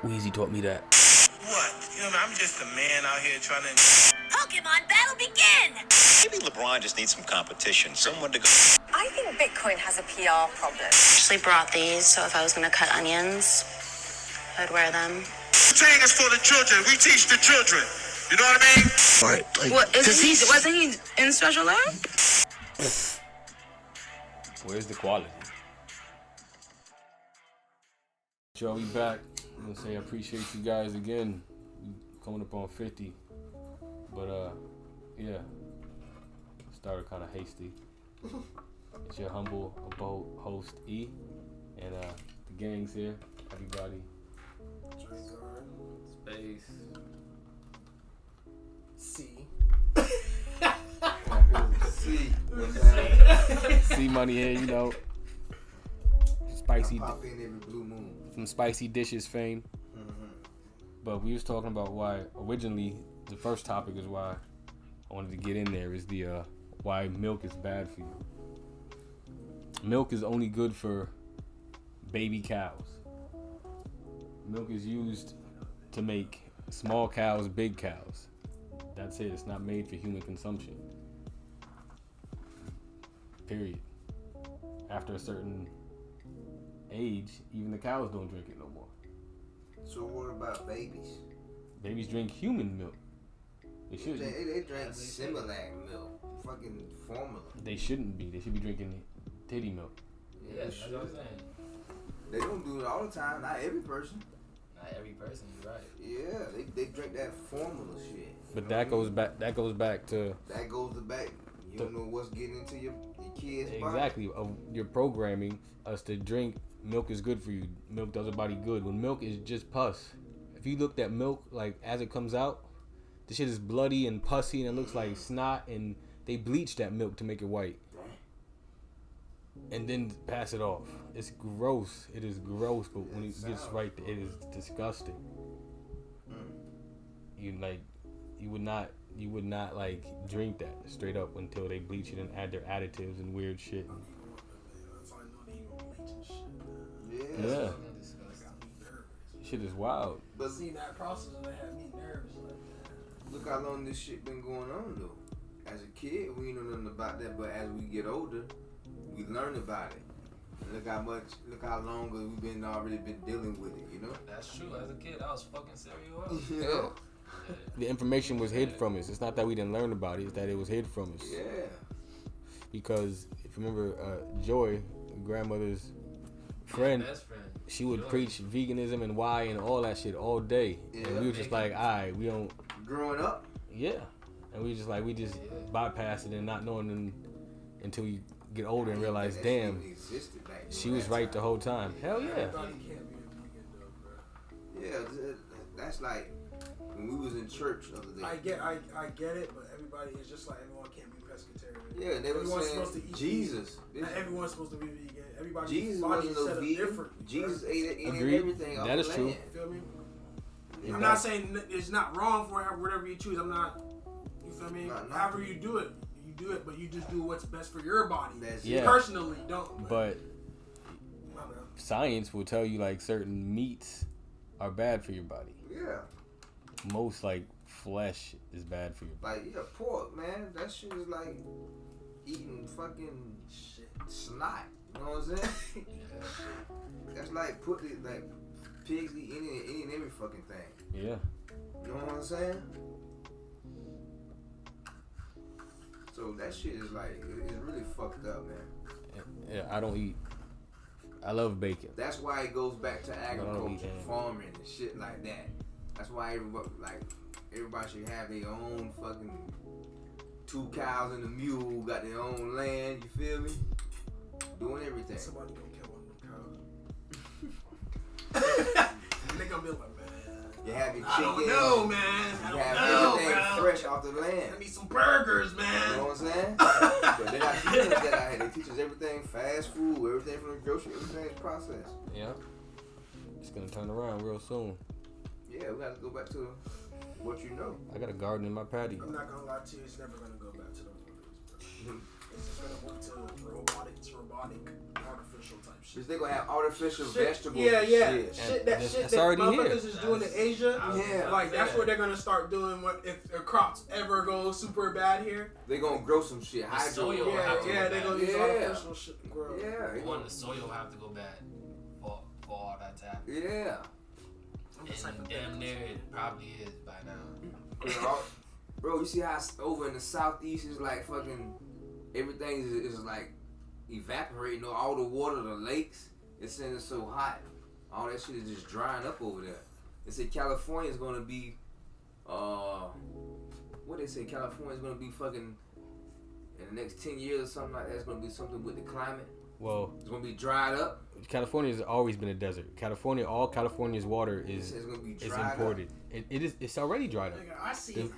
Weezy taught me that. What? You know, I'm just a man out here trying to... Pokemon battle begin! Maybe LeBron just needs some competition, someone to go. I think Bitcoin has a PR problem. I actually brought these, so if I was going to cut onions, I'd wear them. Saying is for the children. We teach the children. You know what I mean? Right. Like, What, wasn't he in special ed? where's the quality? Yo, we back. I'm gonna say I appreciate you guys again. We coming up on 50. But yeah. Started kind of hasty. It's your humble abode host E. And the gang's here. Everybody. Space. C money here, you know. Spicy. Pop in every blue moon. From Spicy Dishes fame. But we was talking about why originally the first topic is why I wanted to get in there is the why milk is bad for you. Milk is only good for baby cows. Milk is used to make small cows big cows. That's it. It's not made for human consumption. Period. After a certain age, even the cows don't drink it no more. So what about babies? Babies drink human milk. They should. They drink Similac milk, fucking formula. They shouldn't be. They should be drinking titty milk. Yeah, that's what I'm saying. They don't do it all the time. Not every person. Not every person, you're right. Yeah, they drink that formula shit. But that goes back. That goes back to. That goes to back. You don't know what's getting into your kids' body. Exactly. You're programming us to drink. Milk is good for you. Milk does a body good. When milk is just pus. If you looked at milk like as it comes out, the shit is bloody and pussy and it looks like snot, and they bleach that milk to make it white. And then pass it off. It's gross. It is gross, but when it gets right, it is disgusting. You would not like drink that straight up until they bleach it and add their additives and weird shit. Yeah. Shit is wild. But See that process and they had me nervous like that. look how long this shit been going on though. As a kid, we ain't know nothing about that, but as we get older, we learn about it. And look how long we've already been dealing with it, you know? That's true. As a kid, I was fucking cereal up. You know? The information was hid from us. It's not that we didn't learn about it, it's that it was hid from us. Yeah. Because if you remember Joy, grandmother's friend, Best friend. she would Joy. preach veganism and why and all that shit all day. Yeah. And we were just like, alright, we don't. Growing up? Yeah. And we just bypass it and not knowing until we get older and realize, damn, she was right the whole time. Hell yeah. Everybody can't be a vegan though, bro. Yeah, that's like when we was in church the other day. I get it, but everybody is just like everyone can't be pescatarian. Yeah, they were Everyone's saying supposed to eat Jesus. Not everyone's supposed to be vegan. Everybody's Jesus body wasn't is no set up vegan. differently. Jesus bro. ate Agreed. everything off That the is true. land. Feel me? Yeah. I'm not saying it's not wrong for whatever you choose. I'm not. You feel me? Not However you do it, but you just do what's best for your body. That's Yeah. Personally, don't. But I don't know. science will tell you like certain meats are bad for your body. Yeah. Most like flesh is bad for your body. Like, yeah, pork, man. That shit is like eating fucking shit, snot. You know what I'm saying? That's like pigs eat any and every fucking thing. Yeah. You know what I'm saying? So that shit is like, it's really fucked up, man. Yeah, I don't eat. I love bacon. That's why it goes back to agriculture, eat farming, and shit like that. That's why everybody should have their own fucking 2 cows and a mule, got their own land. You feel me? Doing everything. Somebody gonna kill one of them cows. And they gonna be like, man. You have your I chicken. don't know, man. I You don't have know, everything bro. fresh off the land. I need some burgers, You man. know what I'm saying? But they're not teaching us that out here. They teach us everything fast food, everything from the grocery, everything is processed. Yeah. It's gonna turn around real soon. Yeah, we gotta go back to what you know. I got a garden in my patio. I'm not gonna lie to you, it's never gonna go back to those movies, bro. It's just gonna move to robotic, artificial type shit. Cause they gonna have artificial Shit, vegetables. yeah, and yeah. shit. Shit That's that already motherfuckers here. is doing in Asia. Yeah. Like that's where they're gonna start doing what if their crops ever go super bad here. They gonna grow some shit. Hydro. soil will have to Yeah, go they're bad. gonna use Yeah. artificial shit to grow. Yeah. they One, gonna- the soil will have to go bad for all that to happen. Yeah. I'm just And damn near it probably is by now. 'Cause bro, you see how over in the southeast is like fucking everything is like evaporating. All the water, the lakes, it's saying it's so hot. All that shit is just drying up over there. They say California is gonna be, what they say? California is gonna be fucking in the next 10 years or something like that. It's gonna be something with the climate. Well, It's gonna be dried up. California's always been a desert. All California's water is It's gonna be is dried imported. It's already dried up. Nigga, I see.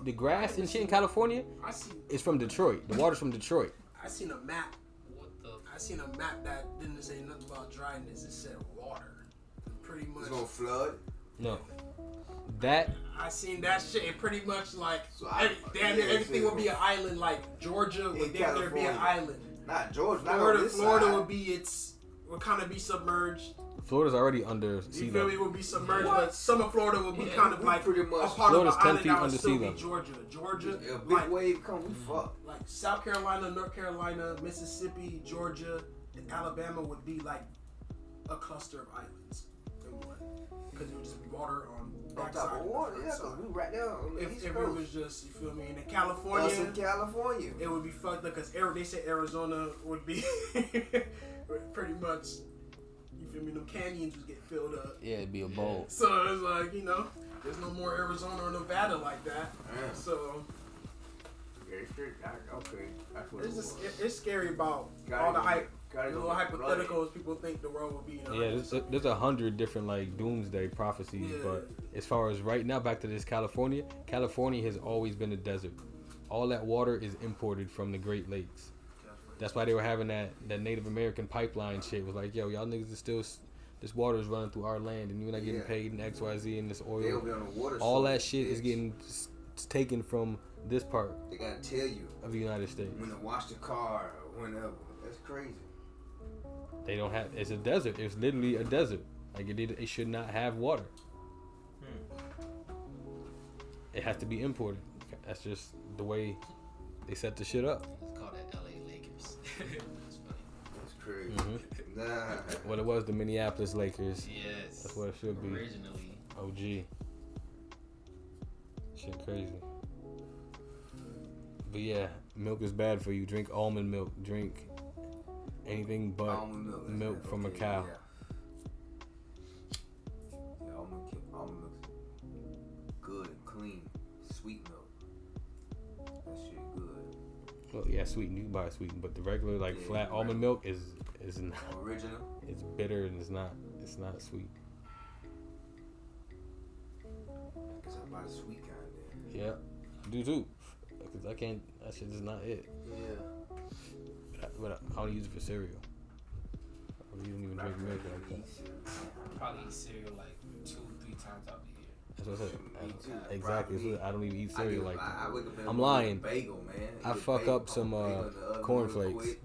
The grass and shit in California I see. is from Detroit. The water's from Detroit. I seen a map. What the? I seen a map that didn't say nothing about dryness. It said water. Pretty much. It's gonna flood. No, that I seen that shit. And pretty much like So I- damn near yeah, everything so- would be an island. Like Georgia would In damn near be an California. island. Not Georgia. Not on Florida, this Florida side. would be would kind of be submerged. Florida's already under You sea feel me? level. Would be submerged, What? but some of Florida would be kind of we like pretty a much- part Florida's of 10 an island feet that would under still sea be level. Georgia, A big like, wave come, we fuck. like South Carolina, North Carolina, Mississippi, Georgia, and Alabama would be like a cluster of islands in one, because it would just be water on On backside. top of and water, front yeah, side. cause we right there on the If East it Coast. was just, you feel me, in Us in California, California. it would be fucked up because they said Arizona would be pretty much, you feel me, them canyons would get filled up. Yeah, it'd be a bowl. So it's like, there's no more Arizona or Nevada like that. Yeah. So Yeah, okay. That's what it's it just was. it's scary about Gotta all the go- hype, gotta the go little get hypotheticals people think the world will be. Yeah, there's 100 different like doomsday prophecies, Yeah. but as far as right now, back to this California has always been a desert. All that water is imported from the Great Lakes. That's why they were having that Native American pipeline shit. Was like, yo, y'all niggas is still, this water is running through our land, and you're not getting Yeah. paid in XYZ and this They'll oil. be on the water. All so that shit is bitch. getting taken from this part They gotta tell you of the United States. when to wash the car or whenever. That's crazy. They don't have. It's a desert. It's literally a desert. Like it should not have water. It has to be imported. That's just the way they set the shit up. Let's call that LA Lakers. That's funny. That's crazy. Mm-hmm. Nah. What it was, the Minneapolis Lakers. Yes. That's what it should be. Originally. OG. Shit crazy. But yeah, milk is bad for you. Drink almond milk. Drink anything but Almond milk. milk from a Okay, cow. Yeah, almond milk's good and clean. Sweet milk. That shit good. Well, yeah, sweetened. You can buy it sweetened, but the regular like Yeah, flat almond milk is not. Original. It's bitter and it's not sweet. I guess I buy the sweet kind then. Yeah, I do too. Because I can't. That shit is not it. Yeah. But I don't use it for cereal. I don't even drink milk like that. I probably eat cereal like 2-3 times out the year. That's what I said. Me too. Exactly. Probably. That's what- I don't even eat cereal like that. I wake up in the I'm morning lying. with a bagel, man. I Eat a fuck bagel, up some, put a bagel in the oven cornflakes. real quick,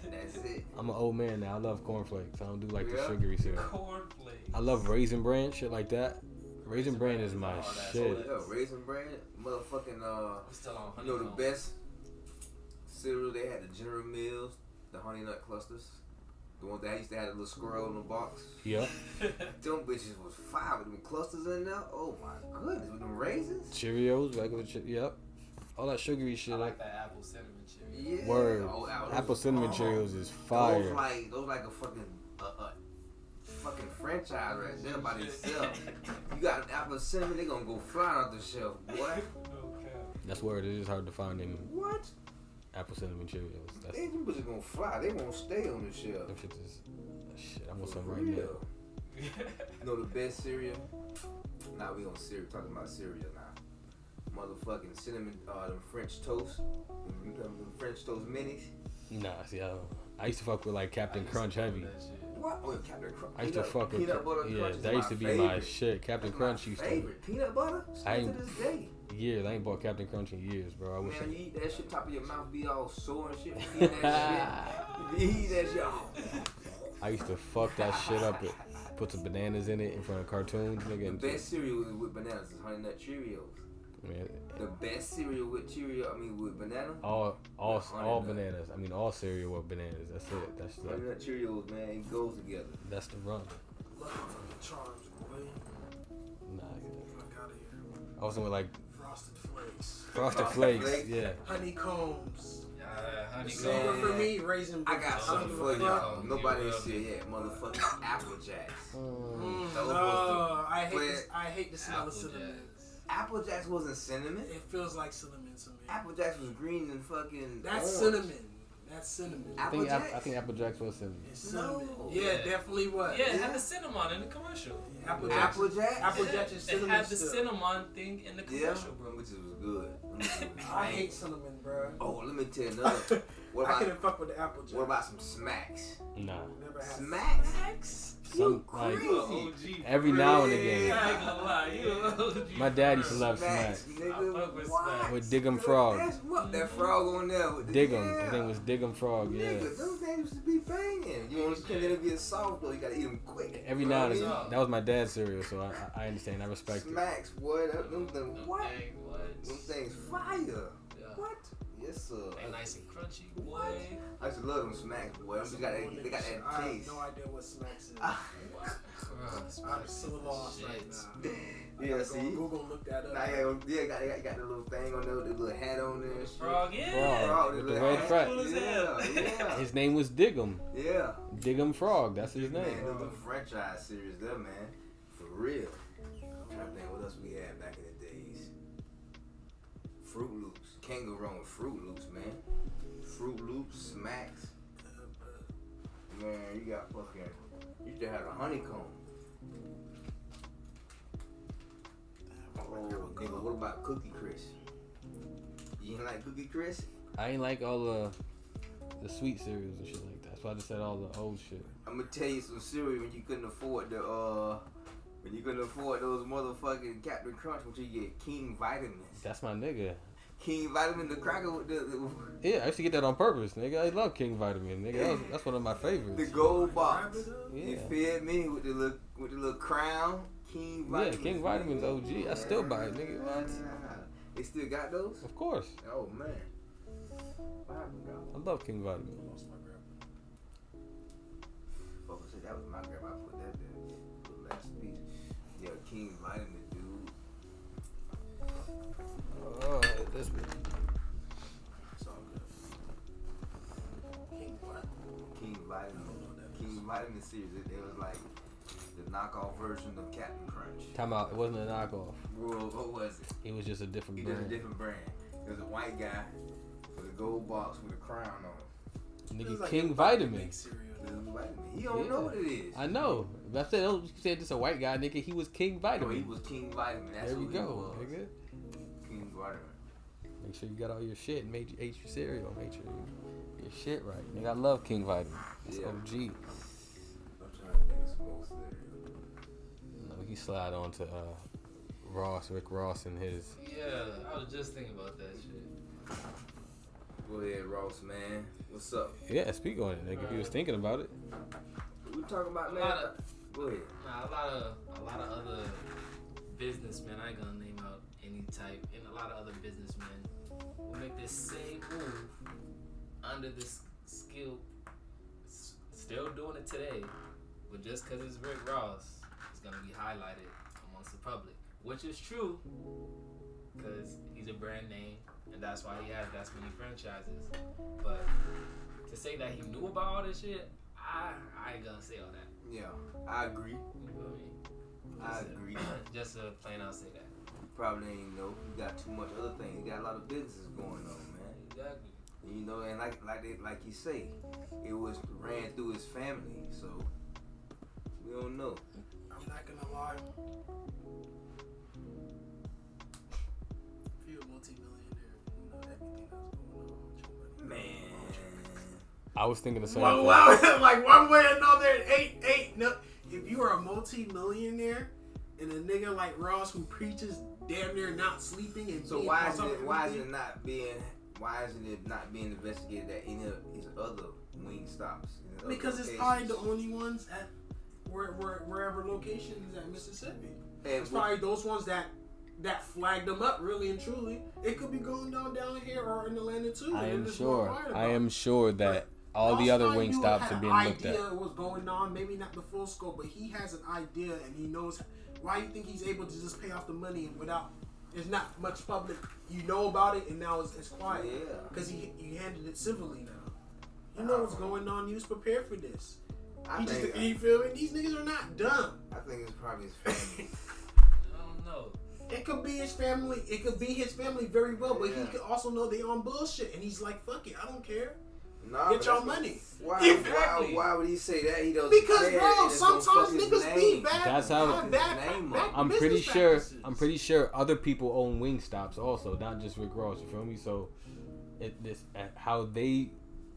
and that's it. I'm an old man now. I love cornflakes. I don't do like the Yeah? sugary cereal. Cornflakes. I love Raisin Bran, shit like that. Raisin Bran is my shit. Yeah, Raisin Bran, motherfucking, I'm still on you know the honeycomb. best cereal they had, the General Mills, the Honey Nut Clusters. The ones that used to have the little squirrel in the box. Yeah. Them bitches was fire with them clusters in there. Oh my goodness, with them raisins. Cheerios, regular Yep. All that sugary shit. I like like that apple cinnamon cherry. Yeah. Word. Oh, Apple cinnamon Cheerios is fire. Those like a fucking fucking franchise right there by themselves. You got an apple cinnamon, they gonna go flying off the shelf, boy. Okay. That's where it is hard to find them What? apple cinnamon Cheerios. That's They them bitches gonna fly. They won't stay on the shelf. them shit is shit. I want some For right now. real. You know the best cereal? Now we on cereal, talking about cereal now. Motherfucking cinnamon, them French toast, them French toast minis. Nah, see, I used to fuck with like Captain Crunch heavy. What? Oh, Captain Crunch. I used to fuck with peanut butter yeah. crunch is That used to be my favorite. shit. Captain That's Crunch my used to favorite. Peanut butter? Still I to ain't- this day. years. I ain't bought Captain Crunch in years, bro. I wish. Man, you eat that shit, top of your mouth be all sore and shit. You eat that shit. You eat that shit. Oh. I used to fuck that shit up. Put some bananas in it in front of cartoons, nigga. The And best cereal with bananas is Honey Nut Cheerios. man, The best cereal with with banana. all Nut. bananas. I mean, all cereal with bananas. That's it. That's Honey Nut Cheerios, man, it goes together. that's the run. Looking for the charms, boy. Nah, Fuck out of here. I was with like Frosted Flakes. Frosted Flakes. Yeah. Honeycombs. Honey Silver for me, raisin. I got something for fuck. y'all. Nobody You ain't will said yet. Motherfucking Apple Jacks. Those No, I was hate the smell of cinnamon. Apple Apple Jacks wasn't cinnamon. It feels like cinnamon to me. Apple Jacks was green and fucking. That's orange. cinnamon. That's cinnamon. Apple Jacks. I think Apple Jacks was cinnamon. It's cinnamon. No. Yeah, Yeah. definitely was. Yeah, it had the cinnamon in the commercial. Apple Apple Jacks. Apple Yeah, Jacks is it cinnamon had the still. cinnamon thing in the Yeah, commercial, bro. which was good. I hate cinnamon, bro. Oh, let me tell you another. What I about couldn't fuck with the Apple Jacks. what about some smacks? Nah. Never had Smacks? You Some, like, crazy? Every now and I again. ain't gonna lie, you OG. My dad used to love Smacks, Smacks. nigga. I fuck with What? Smacks. With Diggum Frog. That's what that frog on there. With the, Diggum. Yeah. His name was Diggum Frog. Yeah. Nigga, those things used to be banging. You want to let it be a soft though. You gotta eat them quick. Every You know now what and I again. mean? That was my dad's cereal, so I understand. I respect it. Smacks, boy. Them things, what? Dang, what? Them things fire. Yeah. What? Yes, sir. They nice and crunchy, boy. What? I used to love them smacks, boy. They got that I have taste. no idea what smacks is. Bruh, I'm so lost right now. Yeah, Go see. Google, look that up. Nah, got the little thing on there, with the little hat on there. and shit. Frog, yeah. Frog. With the red front. Cool as hell. Yeah, His name was Diggum. yeah. Diggum Frog. That's his Man, name. those the franchise series there, man. For real. I'm trying to think what else we had back in the days. Fruit Loops. Can't go wrong with Fruit Loops, man. Fruit Loops, Smacks. Man, you got fucking. You still have a honeycomb. Oh, nigga, what about Cookie Crisp? You ain't like Cookie Crisp? I ain't like all the sweet cereals and shit like that. So I just said all the old shit. I'm gonna tell you some cereal when you couldn't afford those motherfucking Captain Crunch, which you get King Vitamins. That's my nigga. King Vitamin, the cracker with the Yeah, I used to get that on purpose, nigga. I love King Vitamin, nigga. That's one of my favorites. gold box. Yeah. You feel me with the little crown. King Yeah, Vitamins. King Vitamins OG. I still buy it, nigga. What? They still got those? Of course. Oh man. What happened, dog? I love King Vitamin. Oh, shit, that was my grandma. I put that there. The last piece. Yeah, King Vitamin, dude. Oh, this It's all good. King what? King Vitamin. King Vitamin series. It was like the knockoff version of Captain Crunch. time out. It wasn't a knockoff. Bro, what was it? It was just a different He did a brand. different brand. It was a white guy with a gold box with a crown on it. Nigga, Feels like King everybody Vitamin. makes cereal. It was vitamin. He don't know what it is. I know. But I said, don't say this a white guy, nigga. He was King No, Vitamin. he was King Vitamin. That's There who you he go, was. nigga. King Vitamin. Make sure you got all your shit and ate your cereal. Make sure your shit right. Nigga, I love King Vitamin. That's Yeah. OG. I'm trying to think of some more cereal. You know, he slide on to Rick Ross and his. Yeah, I was just thinking about that shit. Go ahead, Ross, man. What's up? Yeah, speak on it, nigga. If you was thinking about it. We talking about, A man? lot of- Go ahead. Nah, a lot of other businessmen, I ain't gonna name out any type, and a lot of other businessmen will make this same move under this skill, still doing it today, but just because it's Rick Ross, it's gonna be highlighted amongst the public, which is true, because he's a brand name, and that's why he has that many franchises. But to say that he knew about all this shit, I ain't gonna say all that. Yeah, I agree. You feel me? I Just to- agree. Just to plain out say that. Probably ain't know. You got too much other things. You got a lot of businesses going on, man. Exactly. You know, and like you say, it was ran through his family, so we don't know. I'm not gonna lie. If you're a multi-millionaire, you know everything that's going on with your money. Man. I was thinking the same Wow, thing. wow, like one way or another, ain't no. If you are a multi-millionaire and a nigga like Ross who preaches damn near not sleeping and So being why on isn't top of it everything, not being investigated at any of his other wing stops? Because it's probably the only ones at wherever location is at Mississippi. And it's probably those ones that flagged them up really and truly. It could be going down here or in Atlanta too. I am sure that all the other wing stops are being looked at. Idea what's going on, maybe not the full scope, but he has an idea and he knows why you think he's able to just pay off the money without. There's not much public. You know about it, and now it's quiet. Yeah. Because he handled it civilly now. You know what's going on. He was prepared for this. You feel me? These niggas are not dumb. I think it's probably his family. I don't know. It could be his family. It could be his family very well, but he could also know they on bullshit, and he's like, "Fuck it, I don't care. Get your money." Why would he say that? He doesn't. Because bro, sometimes niggas be bad. That's how. Bad I'm pretty practices. sure other people own wing stops also, not just Rick Ross. You feel me? So, how they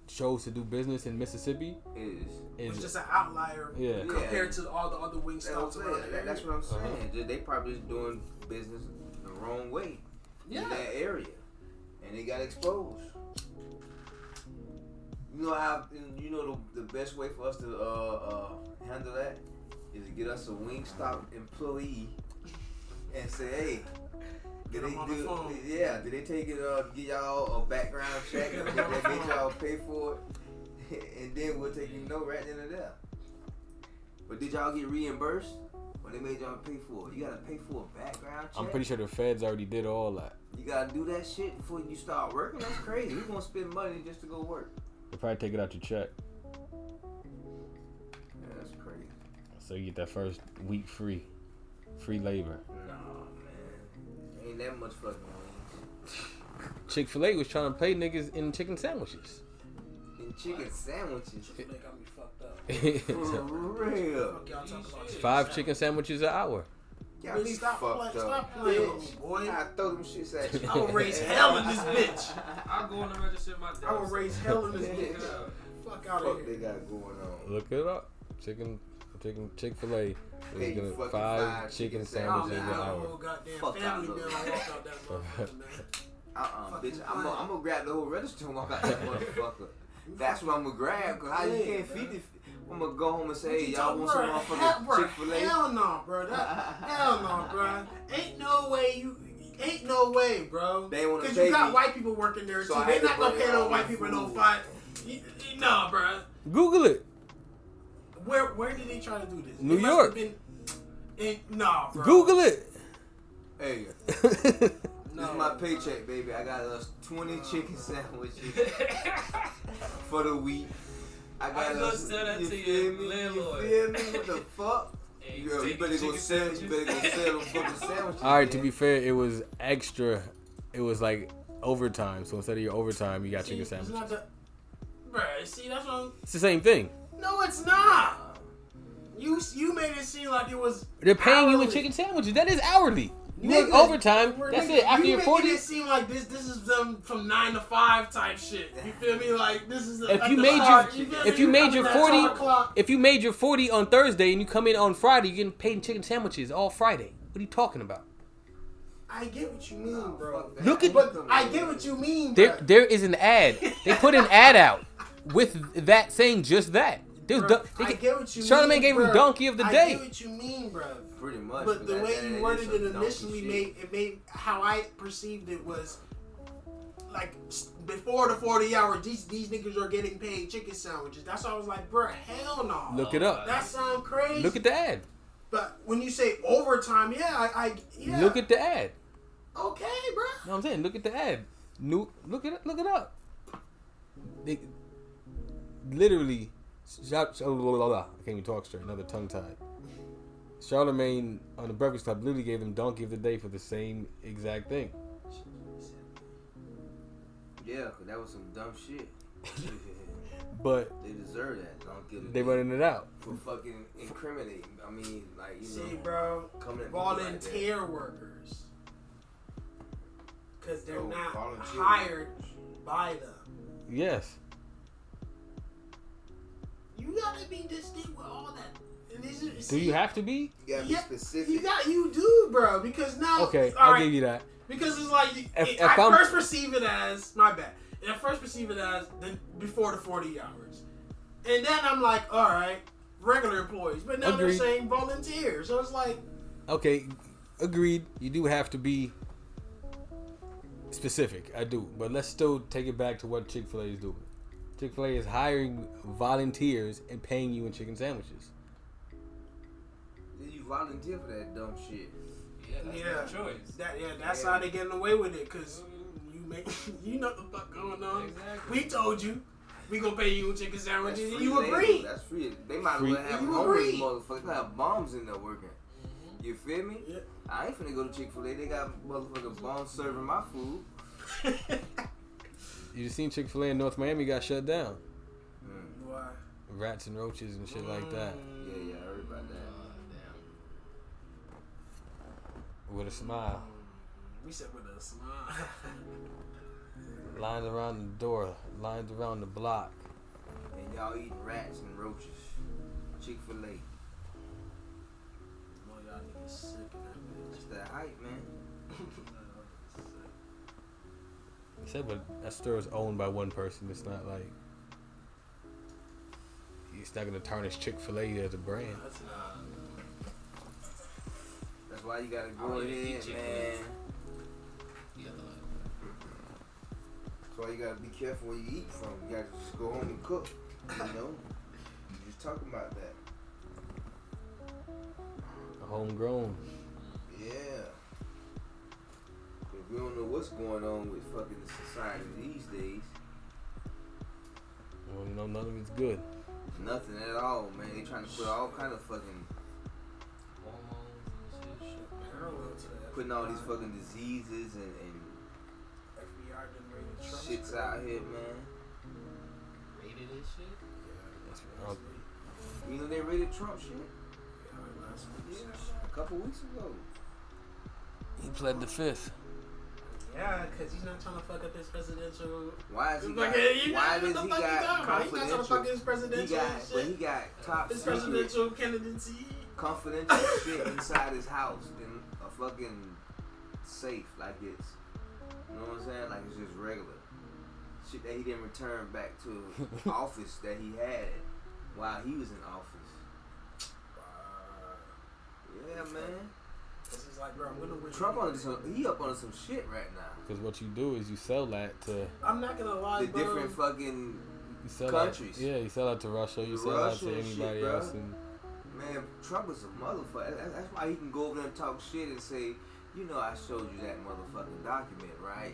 chose to do business in Mississippi is just an outlier compared to all the other wing stops around there. That's what I'm saying. They probably just doing business the wrong way in that area, and they got exposed. You know how? You know the best way for us to handle that is to get us a Wingstop employee and say, "Hey, did they take it? Get y'all a background check and make y'all pay for it, and then we'll take right then and there." But did y'all get reimbursed when they made y'all pay for it? You gotta pay for a background check. I'm pretty sure the feds already did all that. You gotta do that shit before you start working. That's crazy. We're gonna spend money just to go work. They probably take it out your check. Yeah, that's crazy. So you get that first week free labor. Nah, man, ain't that much fucking wings. Chick-fil-A was trying to pay niggas in chicken sandwiches. In chicken sandwiches? Chick-fil-A got me fucked up. For real. Fuck y'all talking about 5 chicken sandwiches an hour. Y'all be fucked up. Stop playing with me, boy. I throw them shits at you. I will raise hell in this bitch. I'll go on the register my dad. I will raise hell in this bitch. Fuck out of Fuck here. they got going on. Look it up. Chick-fil-A Pay was you gonna fucking 5 chicken sandwiches an hour. Goddamn Fuck family out, bill and walk out that motherfucker, man. Bitch, I'm gonna grab the whole register and walk out that motherfucker. That's what I'm gonna grab, cause how you can't feed it. I'm gonna go home and say, hey, y'all want some motherfucking Chick-fil-A? Hell no, bro. Hell no, bro. Ain't no way, bro. They wanna Cause pay you got me. white people working there So too. I They had to not gonna bring pay no all white my people food. no fine. Nah, bro. Google it. Where did they try to do this? New It must York. have been nah, bro. Google it. Hey, this is my paycheck, baby. I got us 20 chicken sandwiches for the week. I got us. Tell that You to feel your me? landlord. You feel me? What the fuck? Hey, Girl, you take better the go chicken sell. You sandwiches. better go sell them fucking sandwiches. All right, to man. be fair, it was extra. It was like overtime. So instead of your overtime, you got chicken It's not sandwiches. the, bro. See, that's what I'm. It's the same thing. No, it's not. You made it seem like it was. They're paying you in hourly. chicken sandwiches. That is hourly. You Nigga, work overtime. That's nigga, it. After you you're 40. making it seem like this is them from 9 to 5 type shit. You feel me? Like this is. If like you the made start, your, feel if me? you made coming your at 40, 12 o'clock. if you made your 40 on Thursday and you come in on Friday, you're getting paid in chicken sandwiches all Friday. What are you talking about? I get what you mean, bro. Look at- But I get what you mean, bro. There is an ad. They put an ad out with that saying just that. There's Bro, I get what you Charlamagne mean, gave him bro. Donkey of the I Day. get what you mean, bro. Pretty much. But the way you worded it is some initially donkey shit. made how I perceived it was like before the 40 hours, these niggas are getting paid chicken sandwiches. That's why I was like, bro, hell no. Look it up. That sound crazy. Look at the ad. But when you say overtime, yeah. Look at the ad. Okay, bro. You know what I'm saying? Look at the ad. Look it up. They literally. I can't even talk straight. Another tongue tied. Charlamagne on the Breakfast Club literally gave them Donkey of the Day for the same exact thing. Yeah, cause that was some dumb shit. But They deserve that. Don't get it. they running it out. For fucking incriminating. I mean, like, you See, know. bro, coming at me volunteer workers. Because they're Oh, not volunteer hired workers. by them. Yes. You gotta be distinct with all that. And this is, Do you have to be? You gotta be specific. You do, bro. Because now, Okay, all I'll right, give you that. Because it's like If I I'm- first perceive it as my bad. I first perceive it as the before the 40 hours. And then I'm like, all right, regular employees, but now Agreed. they're saying volunteers. So it's like, Okay, agreed. You do have to be specific. I do, but let's still take it back to what Chick-fil-A is doing. Chick-fil-A is hiring volunteers and paying you in chicken sandwiches. You volunteer for that dumb shit. Yeah, that's their choice. That's how they getting away with it, cause you know the fuck going on. Exactly. We told you we gonna pay you in chicken That's sandwiches, and free you labor. agreed. That's free. They might as Free. well have You homeless agree. motherfuckers. They have bombs in there working. You feel me? Yeah. I ain't finna go to Chick-fil-A. They got motherfucking bombs serving my food. You just seen Chick-fil-A in North Miami got shut down. Why? Rats and roaches and shit like that. Yeah, I heard about that. With a smile. We said with a smile. Lines around the door. Lines around the block. And y'all eating rats and roaches. Chick-fil-A. Boy, y'all niggas sick in that bitch. It's that hype, man. He said, but that store is owned by one person. It's not like it's not gonna tarnish Chick-fil-A as a brand. That's why you gotta I go don't even in, eat man. Chick-fil-A. Yeah, That's why you gotta be careful where you eat from. You gotta just go home and cook. You know? You just talking about that. Homegrown. Yeah. But we don't know what's going on with fucking the society these days. Well, you know, none of it's good. Nothing at all, man. They trying to put all kind of fucking hormones and shit. Parallel to that. putting all these fucking diseases and FBI generated Trump shits out here, man. Rated and shit. That's You know they raided Trump shit? Last week. Yeah, a couple weeks ago. He pled the fifth. Yeah, because he's not trying to fuck up his presidential. Why is he Like, got, you why know does what he the fuck you got talking about? He's not trying to fuck his presidential but he shit. got top His secret presidential candidacy. confidential shit inside his house in a fucking safe, like it's, you know what I'm saying? Like it's just regular shit that he didn't return back to office that he had while he was in office. Yeah, man. This is like, bro, when Trump he up on some shit right now. Because what you do is you sell that to I'm not gonna lie, The bro. different fucking you sell countries. That, yeah, you sell that to Russia. You sell Russia that to and anybody shit, bro. else. And Man, Trump is a motherfucker. That's why he can go over there and talk shit and say, you know, I showed you that motherfucking document, right?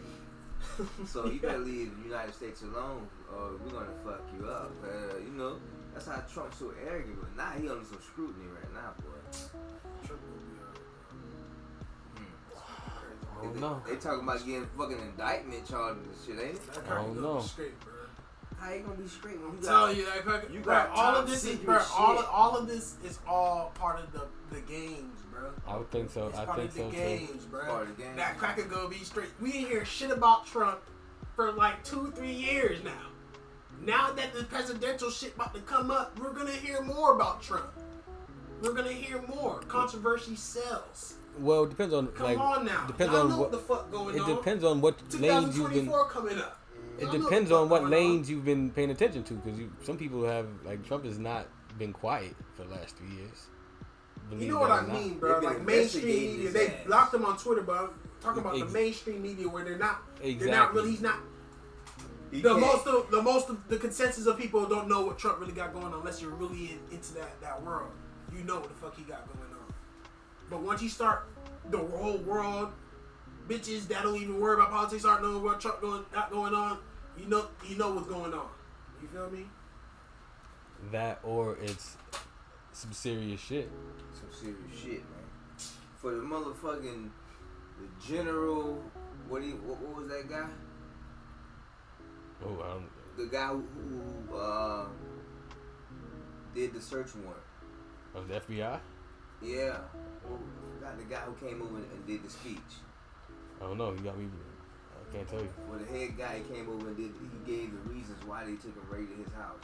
So you better leave the United States alone, or we're gonna fuck you up. You know, that's how Trump's so arrogant. But now he under some scrutiny right now, boy. Trump will be I don't know. They talking about getting fucking indictment charges and shit, ain't it? that I don't gonna know. be straight, bro. How you gonna be straight when you Tell got? you that fucking, you bro, got all top of this is, secret bro, shit. all of this is all part of the games, bro. I would think so. It's I part think of the so too. games, bro. Part of the games. That cracker gonna be straight. We didn't hear shit about Trump for like 2-3 years now. Now that the presidential shit about to come up, we're gonna hear more about Trump. We're gonna hear more. Controversy sells. Well, it depends on Come like on now. depends Y'all on know what the fuck going it on. depends on what lanes you've been. 2024 coming up. It Y'all know depends the on fuck what going lanes you've been paying attention to, because some people have like Trump has not been quiet for the last 3 years. You know what I mean, bro? They've Like been mainstream investigating media, his they ass. blocked him on Twitter, but I'm talking about the Ex- mainstream media where they're not Exactly. really. He's not. He The can't- most of the consensus of people don't know what Trump really got going on unless you're really into that world. You know what the fuck he got going on. But once you start the whole world, bitches that don't even worry about politics start knowing what Trump got going on. You know what's going on. You feel me? That or it's some serious shit. Some serious shit, man. For the motherfucking the general, what was that guy? Oh, I don't. The guy who did the search warrant. Of the FBI? Yeah. The guy who came over and did the speech. I don't know. You got me. I can't tell you. Well, the head guy came over and he gave the reasons why they took and raided his house.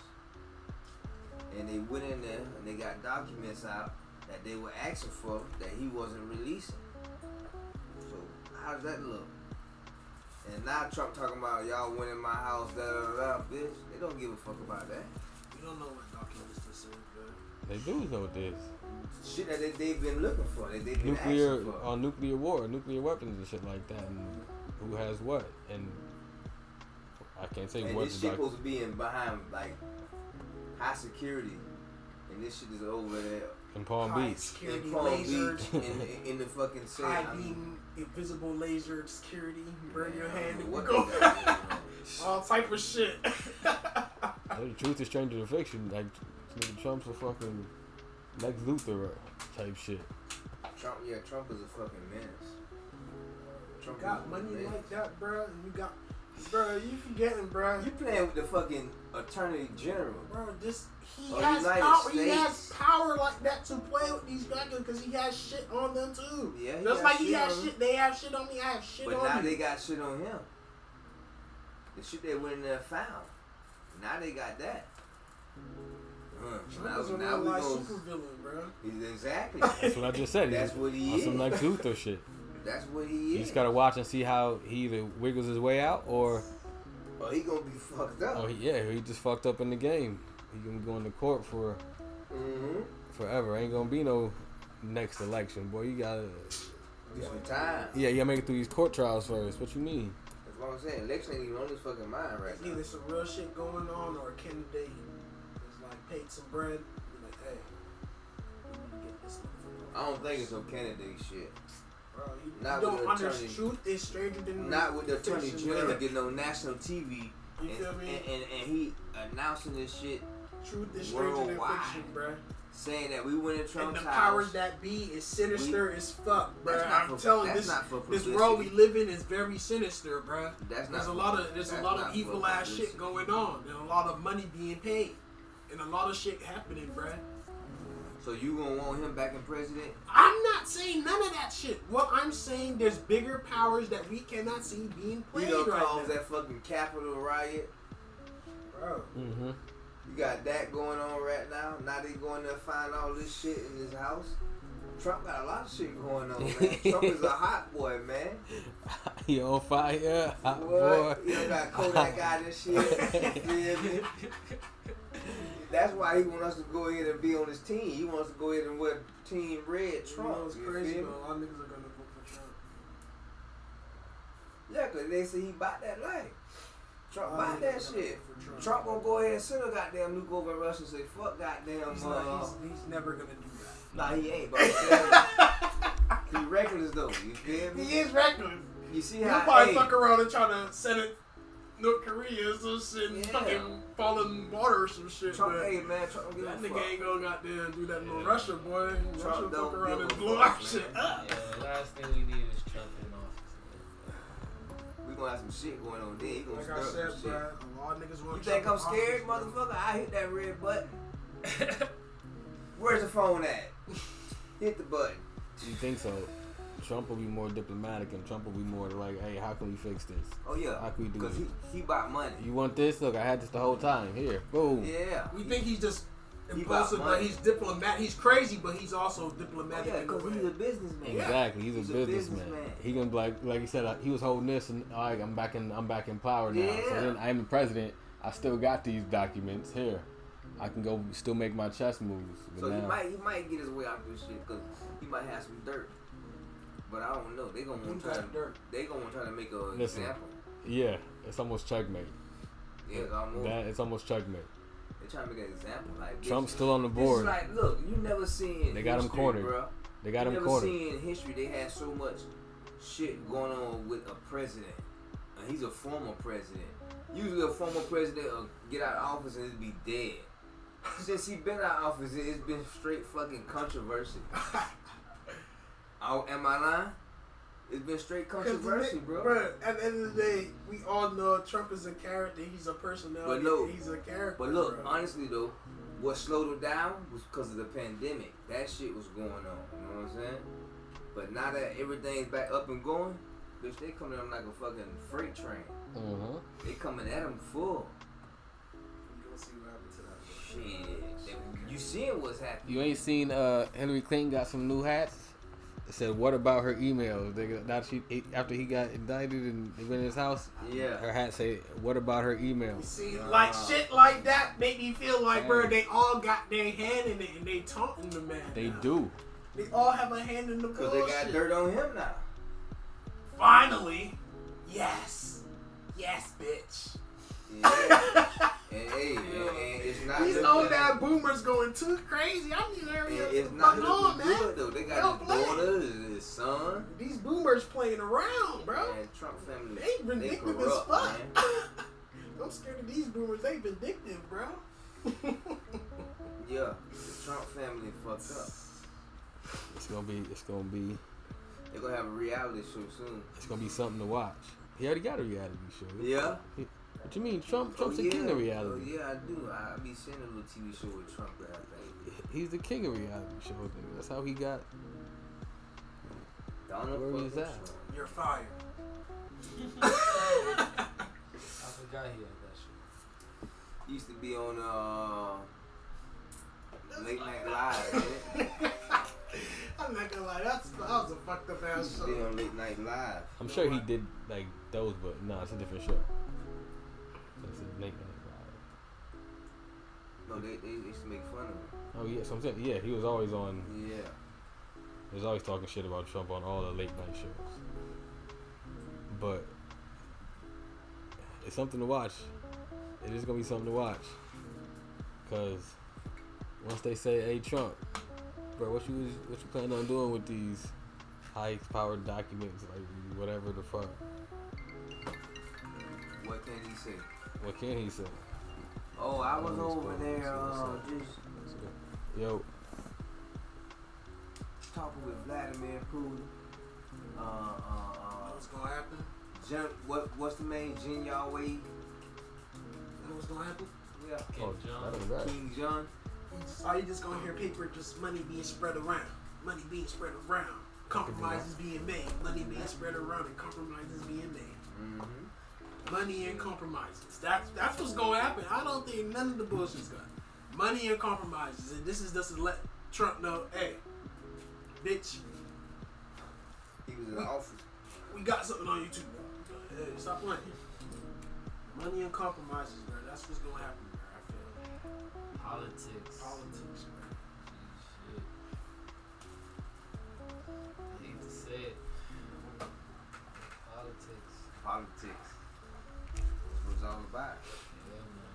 And they went in there and they got documents out that they were asking for that he wasn't releasing. So how does that look? And now Trump talking about y'all went in my house, da da da da, bitch. They don't give a fuck about that. You don't know what documents this is, bro. They do know this. Shit that they've been looking for. That they've been asking for. Nuclear war, nuclear weapons and shit like that, and who has what, and I can't say and what. this shit supposed to be in behind like high security, and this shit is over there in Palm high Beach. security in Palm lasers, Beach, in the fucking city. high beam, invisible laser security. You burn your hand and what go. they got going on. All type of shit. The truth is stranger than fiction. Like nigga Trump's a fucking Lex Luthor type shit. Trump is a fucking menace. Trump You got is a money menace. like that, bro, and you got, bro, you forgetting, bro. You playing with the fucking attorney general. Bro, this he Of has United power. He States. has power like that to play with these guys because he has shit on them too. Yeah, he just got like he shit has on shit. They have shit on me. I have shit But on now you. they got shit on him. The shit they went in there and found. Now they got that. Trump is a real life super villain, bro. Exactly. That's what I just said. That's what he on is. some Lex Luthor shit. That's what he You is. just gotta watch and see how he either wiggles his way out or Oh, he gonna be fucked up. he just fucked up in the game. He gonna go into court for forever. Ain't gonna be no next election, boy. You gotta Just retire. you gotta make it through these court trials first. What you mean? That's what I'm saying. Election ain't even on his fucking mind right now. Either some real shit going on or a candidate is like paid some bread. Be like, hey, we need to get this motherfucker. I don't think it's no candidate shit. Bro, you Not don't with the understand. attorney- Truth is stranger than Not with the attorney fiction, general bro. getting on national TV You feel me? and he announcing this shit, Truth is stranger than worldwide. fiction, bro. saying that we went in And Trump's the house. powers that be is sinister as fuck, bro. That's not I'm for- telling that's this, not for this publicity. world we live in is very sinister, bro. That's There's not a for- lot of that's evil not for ass shit publicity. going on, and a lot of money being paid, and a lot of shit happening, bro. So you gonna want him back in president? I'm not saying none of that shit. What I'm saying, there's bigger powers that we cannot see being He played gonna right cause now, that fucking Capitol riot. bro. Mm-hmm. You got that going on right now. Now they going there find all this shit in his house. Trump got a lot of shit going on, man. Trump is a hot boy, man. He on fire, hot Boy, boy. you know, got Kodak guy and shit. You feel me? That's why he want us to go ahead and be on his team. He wants to go ahead and wear Team Red You Trump. know what's you crazy, feel though? me? A lot of niggas are gonna vote for Trump. Yeah, cause they say he bought that life. Trump Oh, bought yeah, that they shit. vote for Trump. Trump gonna go ahead and send a goddamn nuke over in Russia and say fuck goddamn. He's never gonna do that. Nah, he ain't. But I'm telling you, he reckless though. You feel me? He is reckless. You see He'll how? probably hey, fuck around and try to send it North Korea or some shit and Yeah. fucking fall in water or some shit. Trump, but hey man, Trump don't give that a nigga fuck. ain't gonna goddamn do that in Russia, boy. Russia Trump fuck don't around give and a blow fuck, our man. shit up. Yeah, the last thing we need is Trump in office. We gonna have some shit going on there. He gonna Like stir I up said, some shit. bro, a lot of niggas want You think I'm Trump in scared, office, bro. motherfucker? I hit that red button. Where's the phone at? Hit the button. You think so? Trump will be more diplomatic, and Trump will be more like, "Hey, how can we fix this? Oh yeah, How can we do because it? he bought money. You want this? Look, I had this the whole time. Here, boom." Yeah. We think he's just He impulsive, got but money. he's diplomat. He's crazy, but he's also Oh, diplomatic yeah, in a because way. he's a businessman. Exactly, he's He's a a businessman. businessman. He gonna be like he said, he was holding this, and all right, I'm back in power now. So Yeah. then I'm the president. I still got these documents here. I can go still make my chess moves. But So now, he might get his way out of this shit because he might have some dirt. But I don't know. They gonna Who want to try got dirt? They gonna try to make an Listen. example. yeah, it's almost checkmate. Yeah, it's almost. It's almost checkmate. They trying to make an example. Like bitch, Trump's still on the This board. is like, look, you never seen. They got him history, cornered. Bro. They got you him never cornered. seen in history they had so much shit going on with a president. And he's a former president. Usually a former president will get out of office and it'll be dead. Since he been out of office, it's been straight fucking controversy. Am I lying? It's been straight controversy, bro. Bro, at the end of the day, we all know Trump is a character. He's a personality. But no, he's a character. But look, bro. honestly though, what slowed him down was because of the pandemic. That shit was going on. You know what I'm saying? But now that everything's back up and going, bitch, they coming at him like a fucking freight train. Mm-hmm. They coming at him full. You gonna see what happens to that. Shit. You seeing what's happening? You ain't seen Hillary Clinton got some new hats? It said, "What about her emails?" After he got indicted and they went in his house. Yeah. Her hat say, "What about her emails?" See, like shit like that make me feel like, bro, they all got their hand in it and they taunting the man. They now. do. They all have a hand in the Because bullshit. they got dirt on him now. Finally, yes, bitch. Yeah. and it's not These just old that. ass boomers going too crazy. I need to hurry up. It's not Fuck just on, the man. good though. They got Don't his play. daughter, his son, These boomers playing around, bro. and Trump family. They vindictive as corrupt, fuck. man. I'm scared of these boomers. They vindictive, bro. Yeah, the Trump family fucked up. It's gonna be. They're gonna have a reality show soon. It's gonna be something to watch. He already got a reality show. Yeah. What you mean, Trump's the king of reality? Oh, yeah, I do. I be seeing a little TV show with Trump that I think. He's the king of reality shows. Nigga. That's how he got. Donald Where fucking he's at. Trump. You're fired. I forgot he had that shit. Used to be on Late Night Live, man. I'm not gonna lie, that was a fucked up ass Used to be show. on Late Night Live. I'm sure he did like those, but no, it's a different show. It's a late night live. No, they used to make fun of him. Oh yeah, so I'm saying, yeah, he was always on. Yeah. He was always talking shit about Trump on all the late night shows. But it's something to watch. It is gonna be something to watch. Cause once they say, "Hey Trump, bro, what you planning on doing with these high-powered documents, like whatever the fuck?" What can he say? What can he say? Oh, I was over there just talking with Vladimir Putin. What's gonna happen? What's the main Jin Yahweh? You know what's gonna happen? Yeah. Oh, that ain't bad. King John. Are you just gonna hear paper, just money being spread around? Money being spread around. Compromises being made. Money being spread around and compromises being made. Mm-hmm. Money and compromises. That's what's gonna happen. I don't think none of the bullshit's gonna. Money and compromises. And this is just to let Trump know, hey, bitch, He was in the office. we got something on YouTube, bro. Hey, stop playing. Money and compromises, bro. That's what's gonna happen, bro. I feel. Politics. Politics, bro. Shit. I hate to say it. Politics. Politics. That's what it's all about. Yeah, man.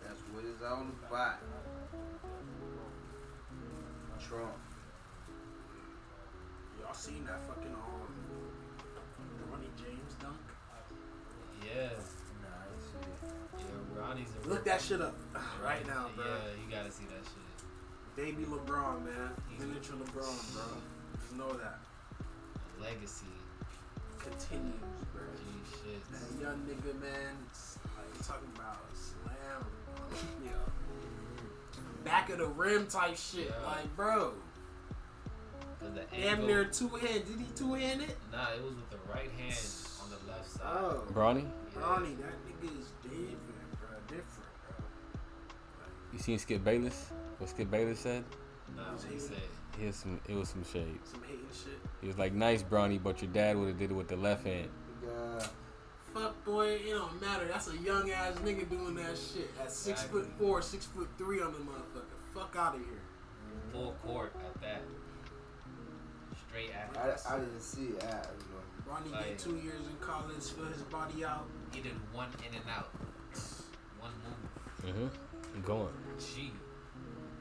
That's what it's all about. Trump. Y'all seen that fucking Ronnie James dunk? Yeah. Nah, I ain't see it. Yeah, Ronnie's a Look that shit up right now, bro. Yeah, you gotta see that shit. Baby LeBron, man. Miniature LeBron, bro. Just know that. A legacy. Continues, bro. Gee, shit. That young nigga, man. Like you talking about slam. Yeah. Back of the rim type shit. Yeah. Like, bro. Cause the Damn angle, near two-hand. Did he two-hand it? Nah, it was with the right hand on the left side. Oh. Bronny, Yeah. Ronnie, that nigga is different, bro. Different, bro. you seen Skip Bayless? What Skip Bayless said? Nah, what he said. It was some shade. Some hating shit. He was like, "Nice, Bronny, but your dad would have did it with the left hand." Fuck, boy, it don't matter. That's a young ass nigga doing that shit. At 6'4", 6'3" on the motherfucker. Fuck out of here. Full court at that. Straight after. I didn't see it. Ronnie Like- did 2 years in college, fill his body out. He did one in and out. One move. Mm-hmm. Going. Gee.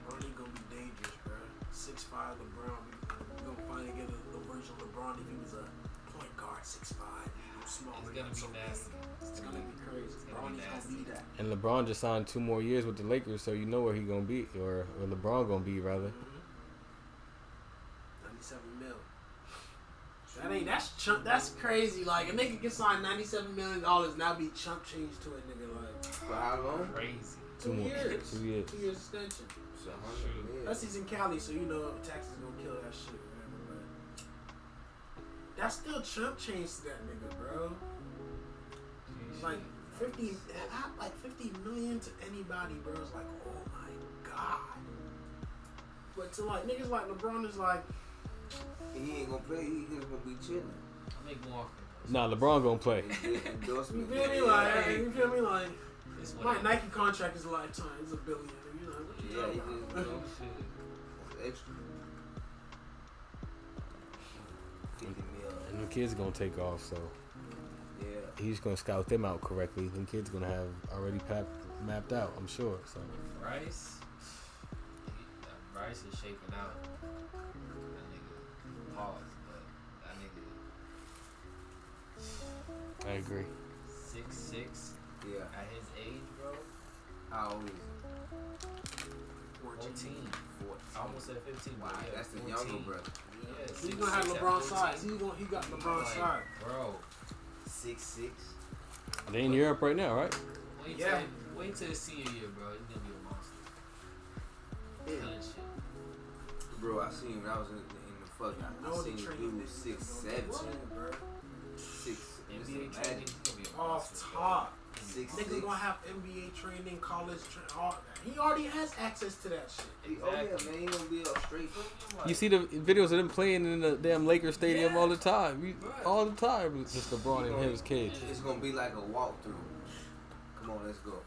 Ronnie gonna be dangerous, bro. 6'5" LeBron. We gonna finally get a version of LeBron if he was a point guard, 6'5". Smaller. It's gonna be nasty. It's gonna be crazy. Ronnie's gonna be that. And LeBron just signed 2 more years with the Lakers, so you know where he gonna be, or where LeBron gonna be rather. 97 mil. That's chunk. That's crazy. Like a nigga can sign $97 million now be chump change to a nigga like. For how long? Crazy. 2 years. 2 years. 2 years extension. So 100 million. Plus he's in Cali, so you know taxes gonna kill that shit. Whatever, but that's still chump change to that nigga, bro. Like 50 million to anybody, bro. It's like, oh my god. But to like niggas like LeBron is like, he ain't gonna play. He just gonna be chilling. I make more. Nah, LeBron gonna play. you feel me? Like, you feel me? Like, my Nike contract is a lifetime. It's $1 billion. You know what you talking about? That's extra. 50 mil. And the kids gonna take off, so Yeah. he's gonna scout them out correctly. Them kids gonna have already mapped out, I'm sure. So Bryce is shaping out. That nigga pause, but that nigga I agree. 6'6". Yeah. At his age, bro. How old is he? 14. Almost at 15. Wow, yeah, that's the 14. younger brother. Yeah, He's gonna have LeBron's size. He got LeBron's size. Bro. 6'6". They in Europe right now, right? Wait till his senior year, bro. He's gonna be a monster. Killing shit. Bro, I seen him when I was in the fucking. I seen him do 6'7", bro. 6. NBA training, he's gonna be a Off monster. top. 6'6". Niggas gonna have NBA training, college training. He already has access to that shit. Oh yeah, man, he gonna be up straight. You see the videos of them playing in the damn Lakers stadium all the time. All the time. It's just LeBron and his kids. It's gonna be like a walkthrough. Come on, let's go.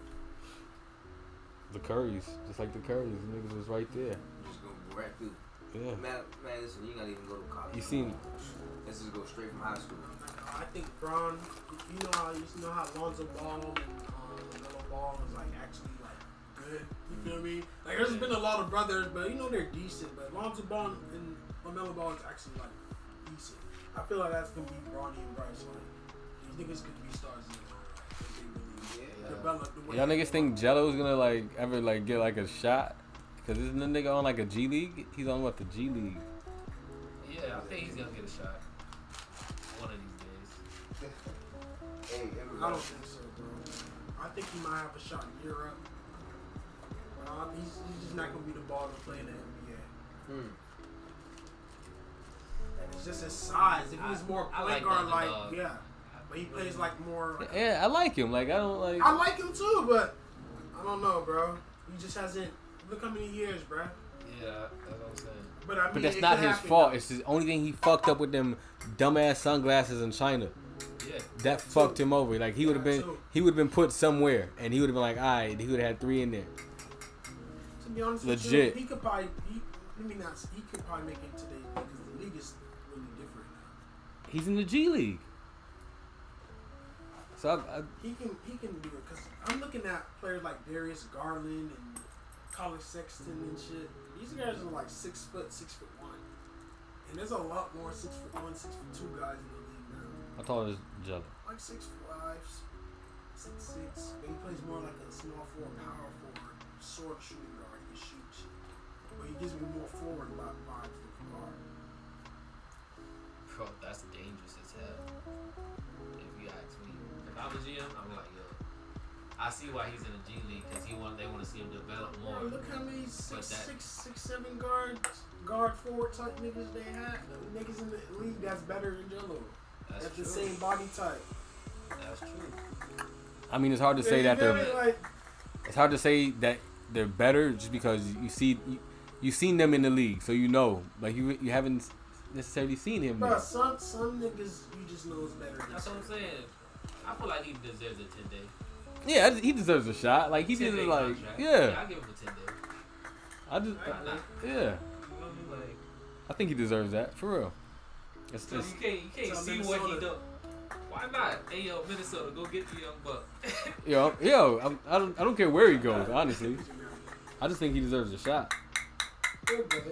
The Currys, just like the Currys, the niggas was right there. Just go right through. Yeah. Man, listen, you gotta even go to college. You seen? Let's just go straight from high school. I think Bron, you know how Lonzo Ball and LaMelo Ball is like actually like good. You feel me? Like there's been a lot of brothers, but you know they're decent. But Lonzo Ball and LaMelo Ball is actually like decent. I feel like that's gonna be Bronny and Bryce. Like these niggas could be stars in the they really develop the way. Y'all niggas think Jello's gonna like ever like get like a shot? Cause isn't the nigga on like a G League? He's on what, the G League? Yeah, I think he's gonna get a shot. One of these days. Hey, I don't think so, bro. I think he might have a shot in Europe. He's just not gonna be the ball to play in the NBA. And it's just his size. If he was more point guard, yeah. But he plays like more. Yeah, I like him. Like I don't like. I like him too, but I don't know, bro. He just hasn't. Look how many years, bro. Yeah, that's what I'm saying. But I mean, But that's not his fault. It's the only thing he fucked up with them dumbass sunglasses in China. Yeah. That fucked him over. Like he would have been put somewhere, and he would have been like, alright, he would have had 3 in there. To be honest with Legit. you, he could probably make it today because the league is really different now. He's in the G League. So he can do it because I'm looking at players like Darius Garland and Colin Sexton and shit. These guys are like 6 foot, 6'1", and there's a lot more 6'1", 6'2" guys in the league now. I thought it was Jello. Like 6'5", 6'6". But he plays more like a small forward, power forward, sort of shooting guard. He shoots, but he gives me more forward vibes than a guard. Bro, that's dangerous as hell. If you ask me, if I was him, I'm like, yo, I see why he's in the G League because they want to see him develop more. Bro, look how many 6'7" guard forward type niggas they have. Niggas in the league that's better than Jello. That's the same body type. That's true. I mean, it's hard to say that it's hard to say that they're better just because you've seen them in the league, so you know. Like you haven't necessarily seen him. Bro, some niggas you just know is better. That's what I'm saying. I feel like he deserves a 10-day. Yeah, he deserves a shot. Like he did it. Like yeah. I give him a 10-day. Yeah. I think he deserves that for real. It's So just you can't see what he done. Why not? Hey yo, Minnesota, go get the young buck. I don't care where he goes. Honestly, I just think he deserves a shot.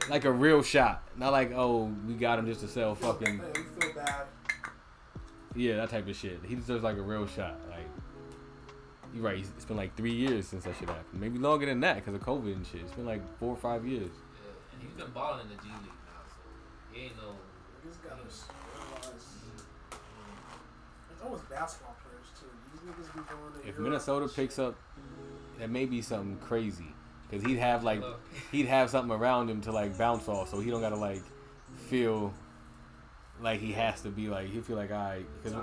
Like a real shot, not like we got him just to sell fucking. We feel bad. Yeah, that type of shit. He deserves like a real shot. Like you're right. It's been like 3 years since that shit happened. Maybe longer than that because of COVID and shit. It's been like 4 or 5 years. Yeah, and he's been balling in the G League now, so he ain't no. It's always basketball players too. These niggas be going to If Europe. Minnesota picks up, that may be something crazy. Cause he'd have something around him to like bounce off, so he don't gotta like feel like he has to be like he feel like alright. Cause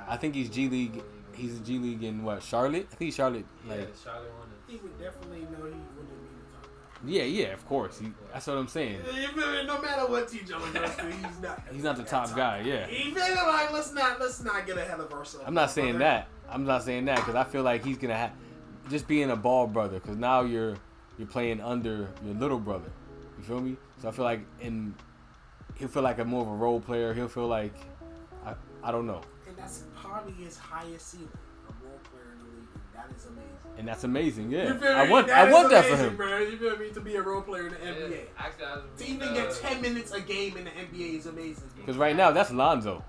I think he's G League. He's a G League in what? Charlotte? I think Charlotte. Yeah, Like, Charlotte won it. He would definitely know he wouldn't be the top guy. yeah, of course. That's what I'm saying. You feel me? No matter what team Joe goes to, he's not the top guy. Yeah. You feel me? Like, let's not get ahead of ourselves. I'm not saying that. Because I feel like he's gonna have just being a ball brother. Because now you're playing under your little brother. You feel me? So I feel like he'll feel like a more of a role player. He'll feel like I don't know. And that's probably his highest ceiling, a role player in the league. And that is amazing. And that's amazing. Yeah. You feel me? I want that for him. Bro. You feel me? To be a role player in the NBA. Actually, To even get 10 minutes a game in the NBA is amazing. Because right now that's Lonzo.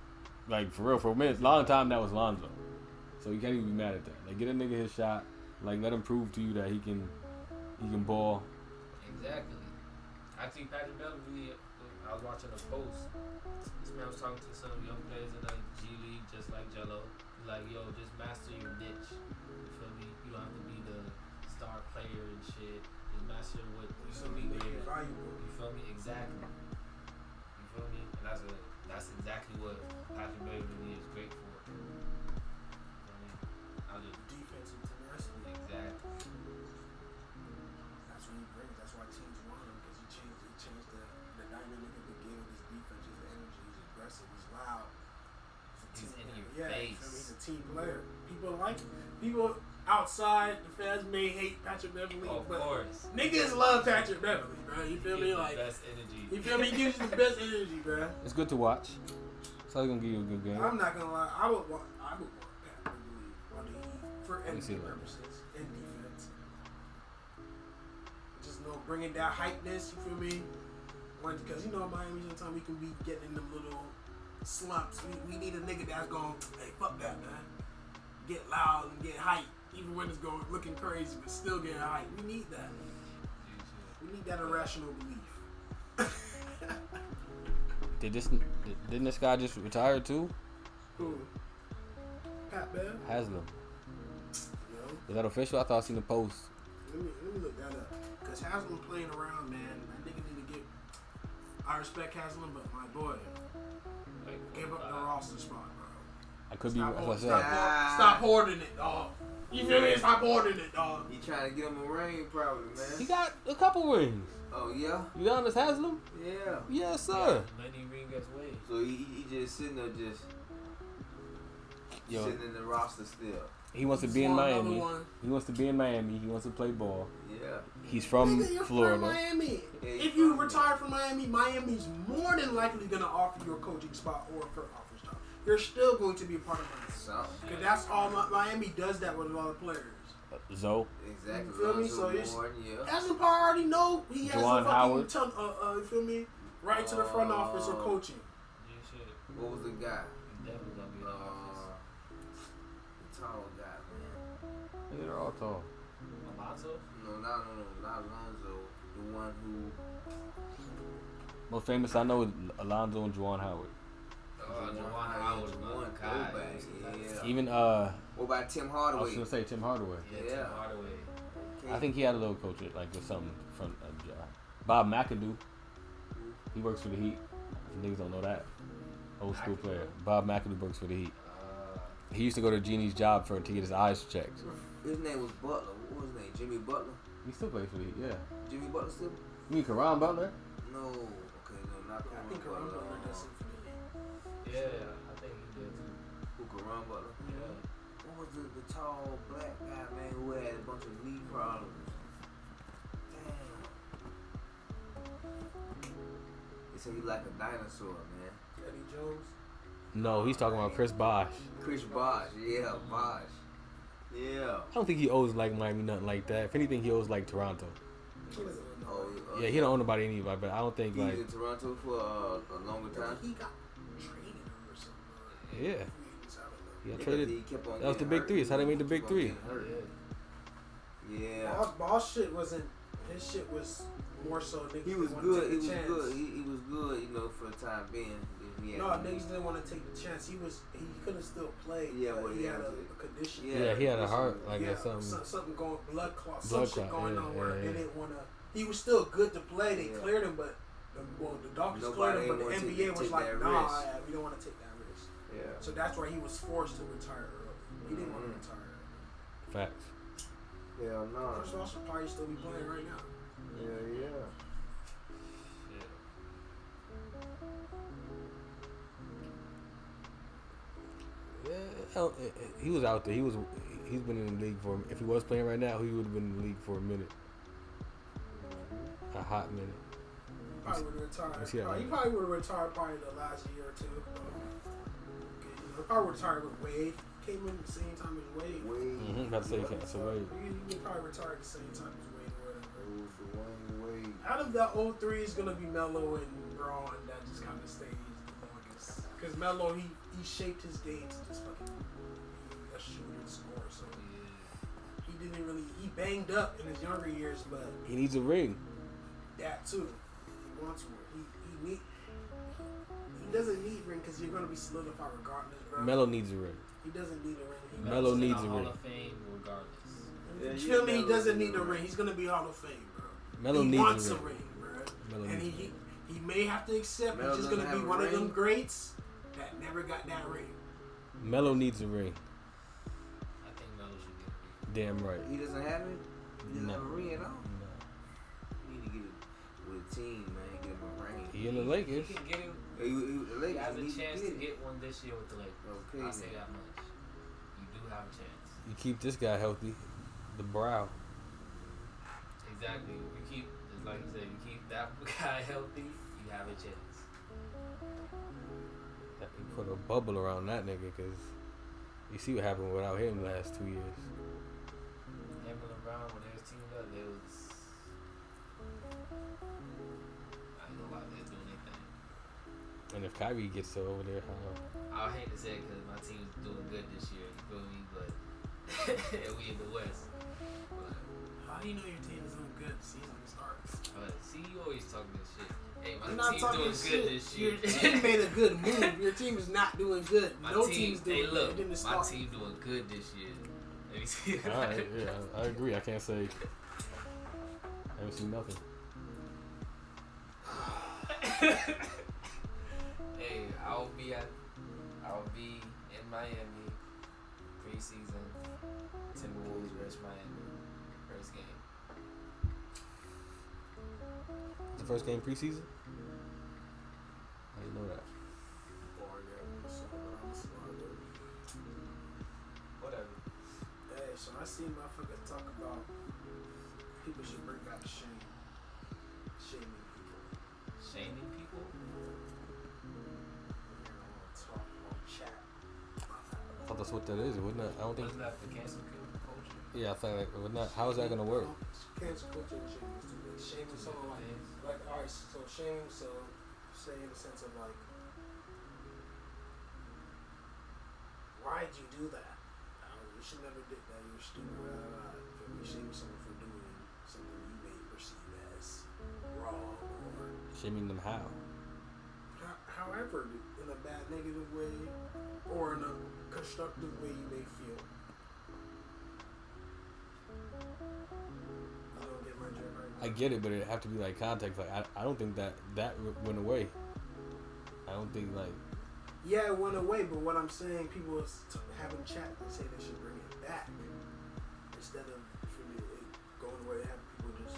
Like for real, for a minute, long time that was Lonzo. So you can't even be mad at that. Like get a nigga his shot. Like let him prove to you that he can ball. Exactly. Actually, Patrick Beverly, I was watching a post. This man was talking to some young players in the G League, just like Jello. He's like, yo, just master your niche. You feel me? You don't have to be the star player and shit. Just master what you can be great at. You feel me? Exactly. You feel me? And that's exactly what Patrick Beverly is great for. You feel me? Defensive tenacity. Exactly. That's what he brings. That's why teams want him, because he changed the dynamic of the game with his defense, his energy, he's aggressive, he's loud. He's in your Yeah, face. he's a team player. People like him. People outside the fans may hate Patrick Beverly, Of but course. niggas love Patrick Beverly, bro. You feel me? Gives the Like, best energy. you feel me? He gives you the best energy, bro. It's good to watch. It's always gonna give you a good game. I'm not gonna lie. I would want Pat Beverly on the Heat for see NBA that. purposes and defense. Just know bringing that hypeness. You feel me? Because you know Miami sometimes we can be getting in them little slumps. We need a nigga that's going, hey, fuck that, man. Get loud and get hype, even when it's going looking crazy, but still getting hype. We need that. We need that irrational belief. Didn't this guy just retire too? Who? Pat Bev? Haslam. Yo. Is that official? I thought I seen the post. Let me look that up. Because Haslam playing around, man. That nigga need to get. I respect Haslam, but my boy gave up the roster spot, bro. I could be. Stop, That's what I said. stop hoarding it, dog. You feel me? Stop hoarding it, dog. You trying to get him a ring, probably, man. He got a couple rings. Oh yeah. Giannis Haslam? Yeah. Yes, sir. Money ring gets way. So he just sitting there, just sitting in the roster still. He wants to be in Miami. He wants to be in Miami. He wants to play ball. Yeah. He's from Nigga, you're Florida. from Miami. Yeah, If you retire from Miami, Miami's more than likely going to offer you a coaching spot or a first office job. You're still going to be a part of Miami. Because that's all Miami does that with a lot of players. Zoe. Exactly. You feel me? So it's yeah. Aston Paul already know he has Juwan a fucking Howard. ton. You feel me? Right to the front office or coaching. Yeah, shit. What was the guy? He's definitely gonna be in the office. The tall guy, man. Yeah, they're all tall. Alonzo? No, not Alonzo. The one who. Most famous I know is Alonzo and Juwan Howard. Juwan Howard, Juwan man. throwback, yeah. Even What about Tim I Hardaway? was gonna say Tim Hardaway. Yeah, Tim Hardaway. I think he had a little coach like or something from Bob McAdoo. He works for the Heat. Niggas don't know that. Old school player. Bob McAdoo works for the Heat. He used to go to Genie's job to get his eyes checked. His name was Butler. What was his name? Jimmy Butler? He still plays for the Heat, yeah. Jimmy Butler still? You mean Karan Butler? No. Okay, no, not I think Karan Butler. Butler does it for the Heat. Yeah, I think he did too. Who, Karan Butler? Yeah. What was the tall black guy, man, who had a bunch of knee problems? Damn. They say he like a dinosaur, man. Eddie Jones. No, he's talking about Chris Bosh. Chris Bosh, yeah, Bosh. Yeah. I don't think he owes like Miami nothing like that. If anything, he owes like Toronto. He doesn't know. Yeah, he don't owe nobody anybody, but I don't think He was like in Toronto for a longer time. He got traded or something. yeah. He got Because traded. he kept on That was the getting big hurt. three. It's how they made the He big kept on three. getting hurt. Yeah. Boss shit wasn't. His shit was more so niggas. He was didn't wanna good. take He the was chance. good. He was good, you know, for the time being. He had No, to be- niggas didn't want to take the chance. He could have still played. Yeah, but well, he yeah, had a but- condition. Yeah, he had a heart like Yeah, something. something going blood clot, some Blood shit clot, going yeah, on where yeah, they yeah. didn't want to. He was still good to play. They Yeah. cleared him, but the doctors Nobody cleared him, but ain't the wanna NBA was take like, that nah, risk. we don't want to take that risk. Yeah. So that's why he was forced to retire early. He didn't want to retire. Facts. Hell no. First of all, should probably still be playing right now. Yeah. Yeah, he was out there. He's been in the league for. If he was playing right now, he would have been in the league for a minute, a hot minute. Probably would have retired. He probably would have retired probably the last year or two. Probably would have retired with Wade. Came in the same time as Wade. Mm-hmm. About to say so Wade. He probably retired at the same time as Wade or whatever. Wade. Out of that 03 is gonna be Melo and Braun that just kind of stays the longest. Because Melo he shaped his game to just fucking be a shooter and score. So he didn't really banged up in his younger years, but He needs a ring. that too. He wants one. He doesn't need ring because you're gonna be solidified regardless, bro. Melo needs a ring. He doesn't need a ring. Melo needs a Hall ring. of Fame regardless. Yeah, You feel me? He Melo doesn't needs need a a ring. ring. He's gonna be Hall of Fame, bro. Melo he needs wants a a ring. ring, bro. Melo And needs he may have to accept Melo he's just doesn't gonna be have a one of them ring. greats that never got that ring. Melo needs a ring. I think Melo should get a ring. Damn right. He doesn't have it. He doesn't No. have a ring at all. No. You need to get it with a team, man. Get him a ring. He in the Lakers. He can get it. The He Lakers, has a need chance get to it. get one this year with the Lakers. Okay, I'll say then. that much. You do have a chance. You keep this guy healthy. The brow. Exactly. You keep, it's like you said, you keep that guy healthy, you have a chance. You put a bubble around that nigga because you see what happened without him the last 2 years. Him and LeBron, when they was teamed up, they was. I ain't gonna lie, they was doing their thing. And if Kyrie gets over there, I hate to say it because my team's doing good this year, you feel me? But we in the West. But, How do you know your team is doing good? The season starts. see, you always talking this shit. Hey, my You're not team's talking doing shit. good this year. Your team made a good move. Your team is not doing good. My No team, team's doing hey, look, good. It didn't my start. team doing good this year. Let me see. Alright, yeah, I agree. I can't say. I haven't seen nothing. Hey, I'll be in Miami preseason. Timberwolves versus Miami. First game. It's the first game preseason? I didn't know that. Whatever. Hey, so I see motherfuckers talk about people should bring back shame. Shaming people. Shaming people? Talk on chat. I thought that's what that is. Wouldn't that? I don't think. Wasn't that the cancel culture? Yeah, I thought like, wouldn't that, how is that gonna work? Cancel culture and shaming is too big. Shaming someone like alright, so shame, so say in the sense of like, why'd you do that? You should never did that. You're stupid. You shaming someone for doing something you may perceive as wrong or Shaming them how? however, in a bad negative way or in a constructive way you may feel. I don't get my joke right now. I get it, but it have to be like context. Like I don't think that went away. I don't think like Yeah, it went away, but what I'm saying, people is having chat and say they should bring it back instead of for me it going away. Have people just.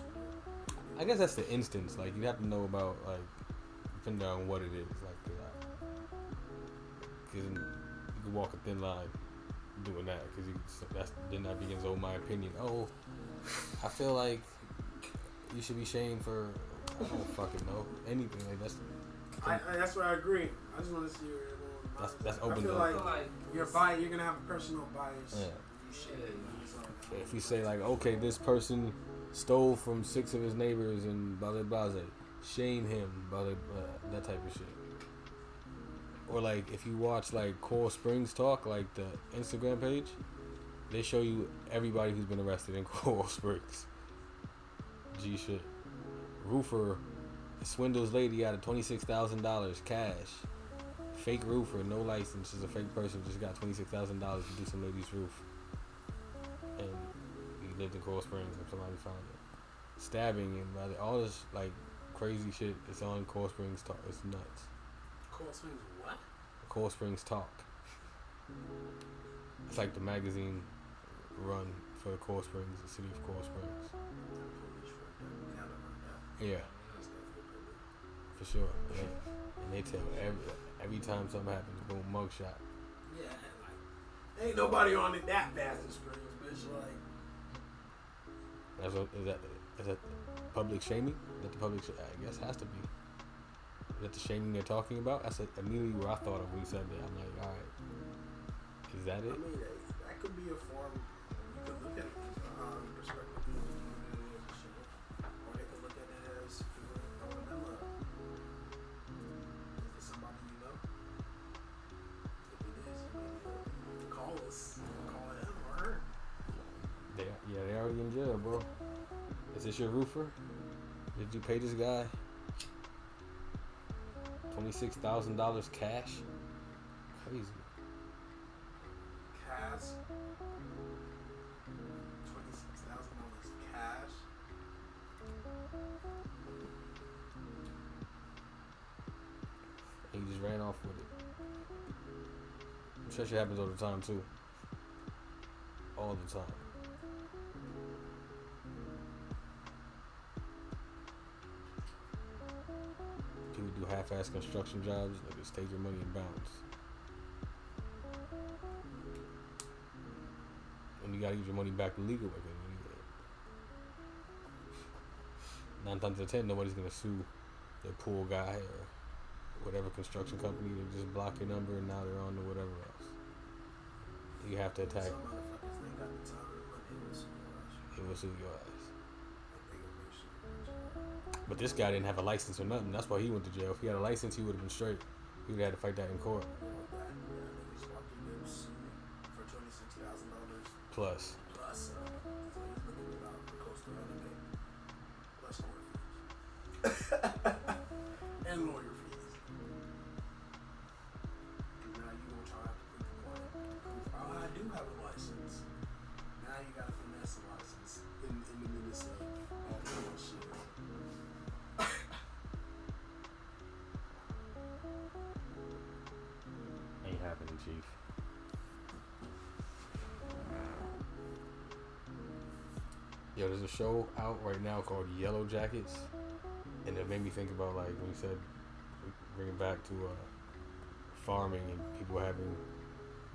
I guess that's the instance. Like you have to know about like depending on what it is. Like because you can walk a thin line doing that because then that begins. Oh, my opinion. Oh, I feel like you should be shamed for. I don't fucking know anything like that's. That's where I agree. I just want to see where everyone. That's I open feel though. like you're gonna have a personal bias. Yeah. You should. If you say like, okay, this person stole from 6 of his neighbors and blah blah blah, shame him, blah blah blah, that type of shit. Or like if you watch like Coral Springs Talk, like the Instagram page, they show you everybody who's been arrested in Coral Springs. G shit. Roofer swindles lady out of $26,000 cash. Fake roofer, no license, is a fake person, just got $26,000 to do some lady's roof. And he lived in Coral Springs and somebody found it. Stabbing and all this like crazy shit is on Coral Springs Talk. It's nuts. Coral Springs what? Coral Springs Talk. It's like the magazine run for the Coral Springs, the city of Coral Springs. Yeah, for sure. And they tell every time something happens, boom, mugshot. Yeah, like ain't nobody on it that fast in Springs, bitch. Like Is that public shaming? Is that the public? I guess has to be. Is that the shaming they're talking about? That's immediately what I thought of when he said that. I'm like, all right, is that it? I mean, that could be a form. You could look at it from the perspective of or they could look at it as people throwing them up. Is this somebody you know? If it is, you need to call us, call him or her. They already in jail, bro. Is this your roofer? Did you pay this guy $26,000 cash? Crazy. Cash. $26,000 cash. And he just ran off with it. I'm sure shit happens all the time too. All the time. People do half-ass construction jobs, like just take your money and bounce. And you gotta get your money back the legal way. 9 times out of 10, nobody's gonna sue their pool guy or whatever construction company. They just block your number and now they're on to whatever else. You have to attack. Some motherfuckers, they got the time, but they will sue your ass. It will sue your ass. Like, they gonna make sure. But this guy didn't have a license or nothing. That's why he went to jail. If he had a license, he would have been straight. He would have had to fight that in court. Niggas walked in there sued for $26,000 Plus. plus. So he's looking about close to $100,000 plus lawyer fees and lawyer fees. And now you gonna try to prove the point. Oh, I do have a license. Now you gotta finesse a license in the midst of all that shit. Ain't happening, Chief. Yo, there's a show out right now called Yellow Jackets, and it made me think about like when you said bring it back to farming and people having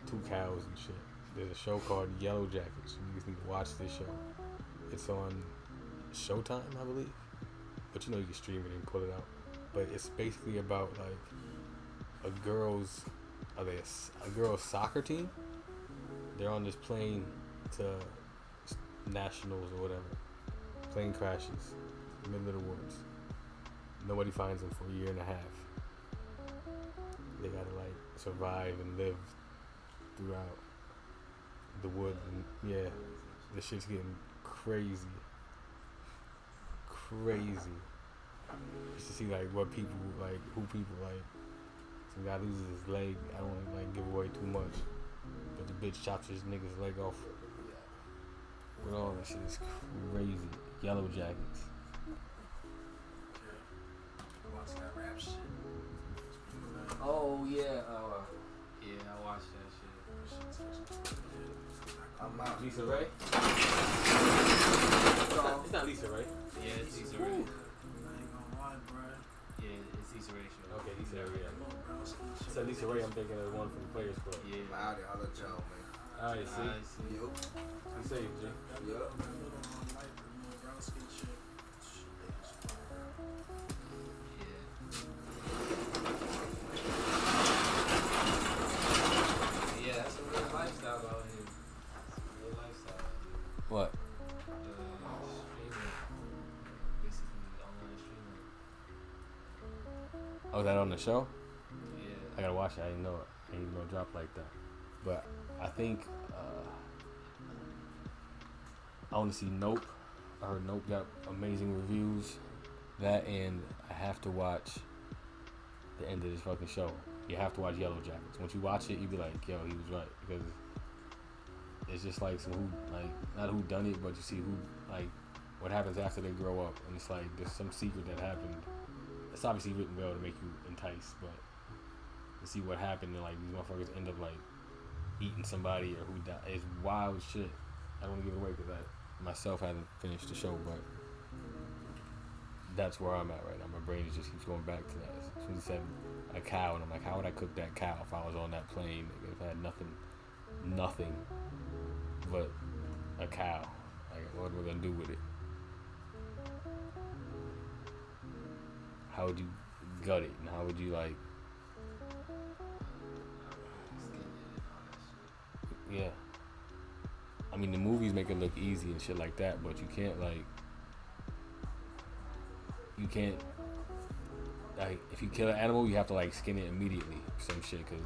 2 cows and shit. There's a show called Yellow Jackets. You just need to watch this show. It's on Showtime, I believe, but you know you can stream it and pull it out. But it's basically about like a girls' soccer team. They're on this plane to nationals or whatever. Plane crashes in the middle of the woods. Nobody finds them for a year and a half. They gotta like survive and live throughout the woods, and yeah, the shit's getting crazy. Just to see like what people like, who people like. Some guy loses his leg. I don't want to like give away too much, but the bitch chops his nigga's leg off. But all that shit is crazy. Yellow Jackets. Watch that rap shit. Oh yeah, yeah, I watched that shit. I'm out. Lisa Ray? It's not Lisa Ray. Yeah, it's Issa Ooh. Rae. I ain't gonna lie, bruh. Yeah, it's Issa Rae show. Okay, Lisa Ray. Yeah. Come on, bro. So Lisa Ray, I'm thinking of the one from the Players Club. Yeah. I'm out there. I'll let y'all, man. Alright, see. I see. Yo. Be safe, G. Yup. Yeah, that's a real lifestyle out here. That's a real lifestyle out here. What? Streaming. Basically, online streaming. Oh, is that on the show? Yeah. I gotta watch it. I didn't know it. I didn't even know it dropped like that. But I think I want to see Nope. I heard Nope got amazing reviews. That, and I have to watch the end of this fucking show. You have to watch Yellow Jackets. Once you watch it, you be like, yo, he was right, because it's just like some not who done it, but you see who like what happens after they grow up, and it's like there's some secret that happened. It's obviously written well to make you enticed, but to see what happened, and like these motherfuckers end up like eating somebody or who died. It's wild shit. I don't want to give it away because I myself haven't finished the show, but that's where I'm at right now. My brain just keeps going back to that. As soon as he said a cow, and I'm like, how would I cook that cow if I was on that plane? If I had nothing but a cow. Like, what we're gonna do with it? How would you gut it, and how would you like? Yeah. I mean, the movies make it look easy and shit like that, but you can't like. You can't. Like, if you kill an animal, you have to like skin it immediately or some shit, because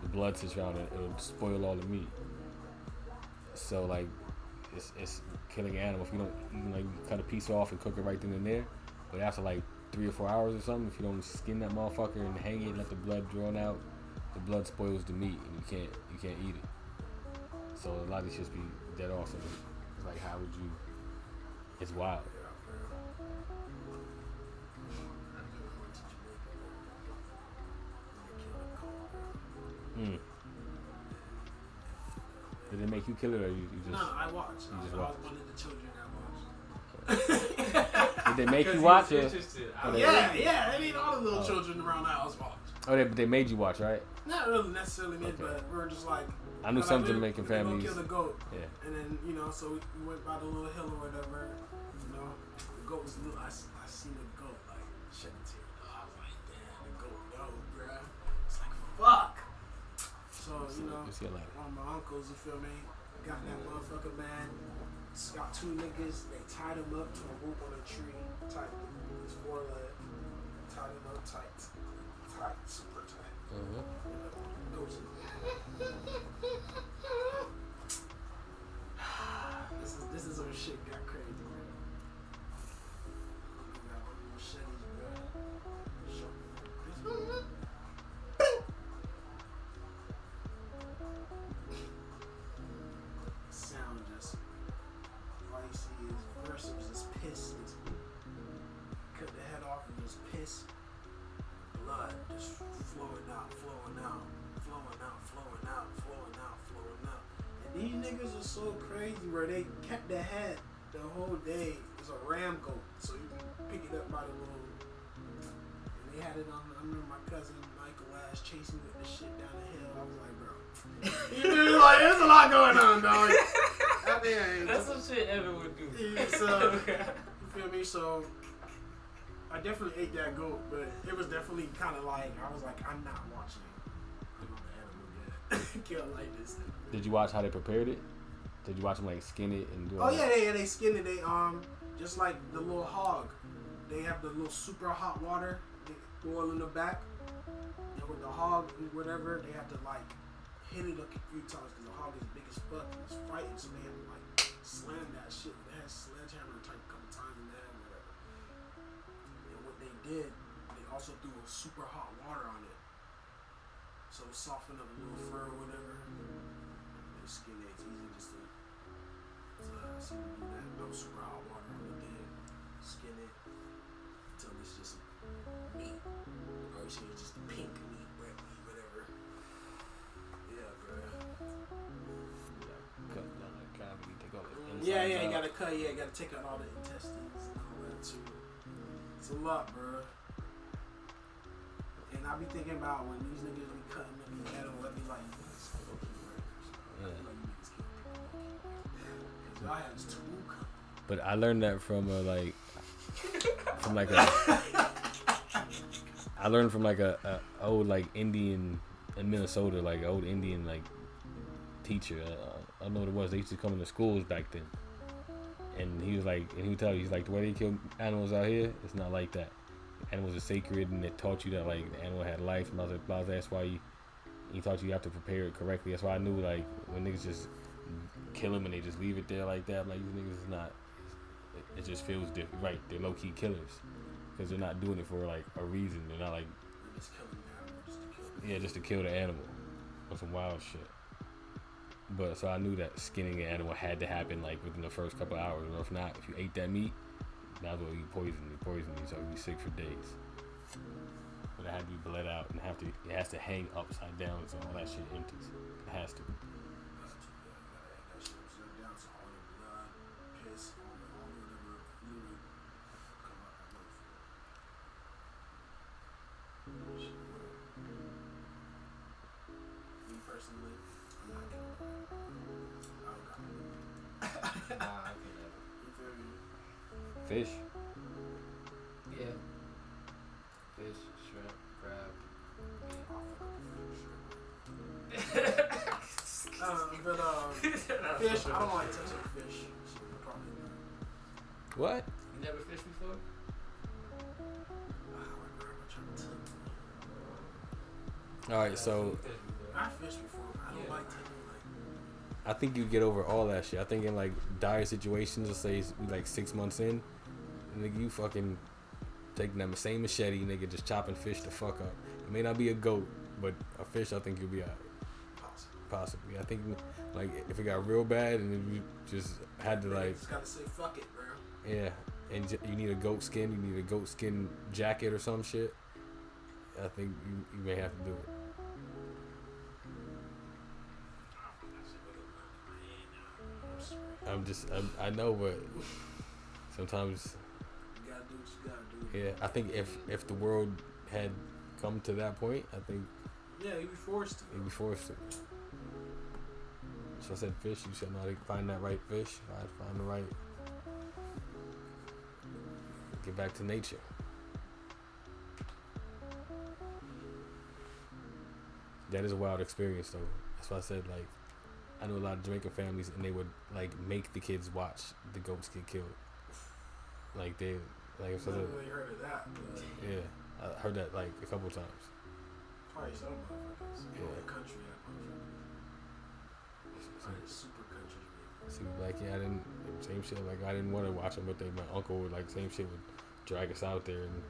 the blood sits around it, it'll spoil all the meat. So like, it's killing an animal. If you don't, you can like cut a piece off and cook it right then and there, but after like 3 or 4 hours or something, if you don't skin that motherfucker and hang it and let the blood drawn out, the blood spoils the meat and you can't eat it. So a lot of these just be dead off. So it's like, how would you? It's wild. Did it make you kill it, or you just? No, I watched. You just I watched. was one of the children that watched. Did they make you watch it? Yeah. I mean, all the little children around the house watched. Oh, they made you watch, right? Not really necessarily me, but we're just like. I knew some Jamaican we're gonna families. Kill the goat. Yeah. And then so we went by the little hill or whatever. The goat was little. I seen the goat like shed a tear. I was like, damn, the goat, no, bruh. It's like fuck. So one of my uncles, you feel me, got that motherfucker, man. Got 2 niggas. They tied him up to a rope on a tree. Tied his foreleg. Tied him up tight, super tight. Goes in. This is where shit got crazy, man. Got one of those machetes, bro. Sound just. All you see is first it was just piss. Cut the head off and just piss. Blood just flowing out. And these niggas are so crazy where they kept the head the whole day. It's a ram goat, so you can pick it up by the little. And they had it on. I remember my cousin Michael Ash chasing with this shit down the hill. I was like, bro, you know, like there's a lot going on, dog. That's some shit Evan would do. So you feel me? So I definitely ate that goat, but it was definitely kind of like I was like, I'm not watching another animal yet. Kill like this. Did you watch how they prepared it? Did you watch them like skin it and do? Oh yeah, they skin it. They just like the little hog. They have the little super hot water. They boil in the back. And with the hog, whatever, they have to like hit it a few times because the hog is big as fuck and it's fighting, so they have to like slam that shit. They had sledgehammer type a couple times in there, whatever. And what they did, they also threw a super hot water on it, so it softened up a little fur or whatever. They skin it. It's easy just to see them do that. No super hot water on it. Then skin it until it's just meat, or it's just pink meat, red meat, whatever. Yeah, bro. Cut down the cavity, take all the insides Yeah, you out. gotta cut. Yeah, you gotta take out all the intestines and all that too. It's a lot, bro. And I be thinking about when these niggas be cutting the animal, I be like, y'all have too. But I learned that from a old like Indian in Minnesota, like an old Indian like teacher. I don't know what it was. They used to come into schools back then, and he was like, and he would tell you, he's like, the way they kill animals out here, it's not like that. Animals are sacred, and it taught you that like the animal had life, and blah blah. That's why he taught you have to prepare it correctly. That's why I knew like when niggas just kill them and they just leave it there like that, I'm like, these niggas is not. It just feels different, right? They're low key killers because they're not doing it for like a reason. They're not like Just killing the animal just to kill the yeah, just to kill the animal or some wild shit. But so I knew that skinning an animal had to happen like within the first couple of hours, or if not, if you ate that meat, that's what you poison you, so you'd be sick for days. But it had to be bled out and it has to hang upside down so all that shit empties. It has to. That shit upside down, so all the blood, piss, all the whatever fluid come out that motherfucker. Shit, me personally, I'm not killing that. I don't got it. Nah, I can't have You feel me? Fish. it. Yeah. Fish, shrimp, crab. But fish, I don't like touching fish. So probably not. What? You never fished before? My grandma tried to tell me. All right, so I fished before. I don't like taking like. I think you get over all that shit. I think in like dire situations, let's say we like 6 months in, nigga, you fucking taking that same machete, nigga, just chopping fish the fuck up. It may not be a goat, but a fish, I think you'll be alright. Possibly. I think like if it got real bad and then you just had to like, Just gotta say fuck it, bro. yeah, and you need a goat skin, you need a goat skin jacket or some shit. I think you may have to do it. I know, but sometimes, You gotta do what you gotta do. yeah, I think if the world had come to that point, I think Yeah, you be forced to. you'd be forced to. So I said fish, you should know how to find that right fish, find the right, get back to nature. That is a wild experience though. That's why I said like, I know a lot of Jamaican families and they would like make the kids watch the goats get killed. Like they, like I I said, never really heard of that. But yeah, I heard that like a couple times. probably some motherfuckers. Yeah. The country, that motherfucker. Probably super country. See, like yeah, I didn't same shit. Like I didn't want to watch them, but my uncle would like same shit would drag us out there and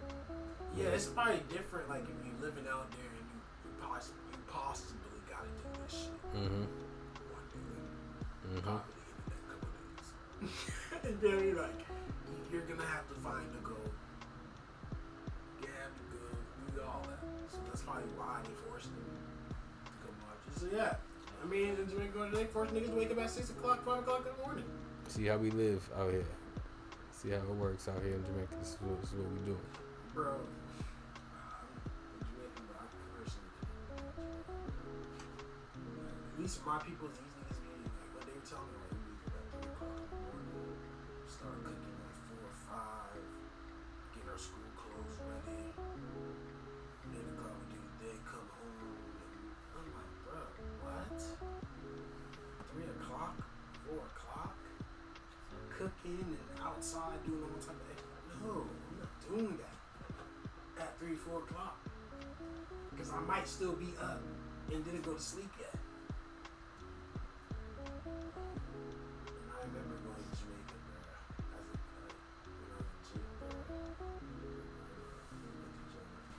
Yeah, it's probably different. Like if you're living out there and you possibly gotta do this shit mm-hmm. one day, Mm-hmm. probably in the next couple days. And then you're like, you're gonna have to find the goal. You have to go do all that. So that's probably why they forced them to come watch it. So yeah, I mean in Jamaica today, forced niggas to wake up at 6 o'clock, 5 o'clock in the morning. See how we live out here. See how it works out here in Jamaica. This is what we do. Bro, in Jamaica, bro, I personally at least my people, these niggas be like, what they were telling me, like, we get up 3 o'clock in the morning, start cooking like 4 or 5, get our school clothes ready, then the car we do, they come home, and I'm like, bro, what? 3 o'clock? 4 o'clock? Cooking and outside doing all type of extra. No, I'm not doing that at 3, 4 o'clock. Because I might still be up and didn't go to sleep yet. And I remember going to Jamaica, bro, as a, like, when I was a kid, bro. I went to Jamaica.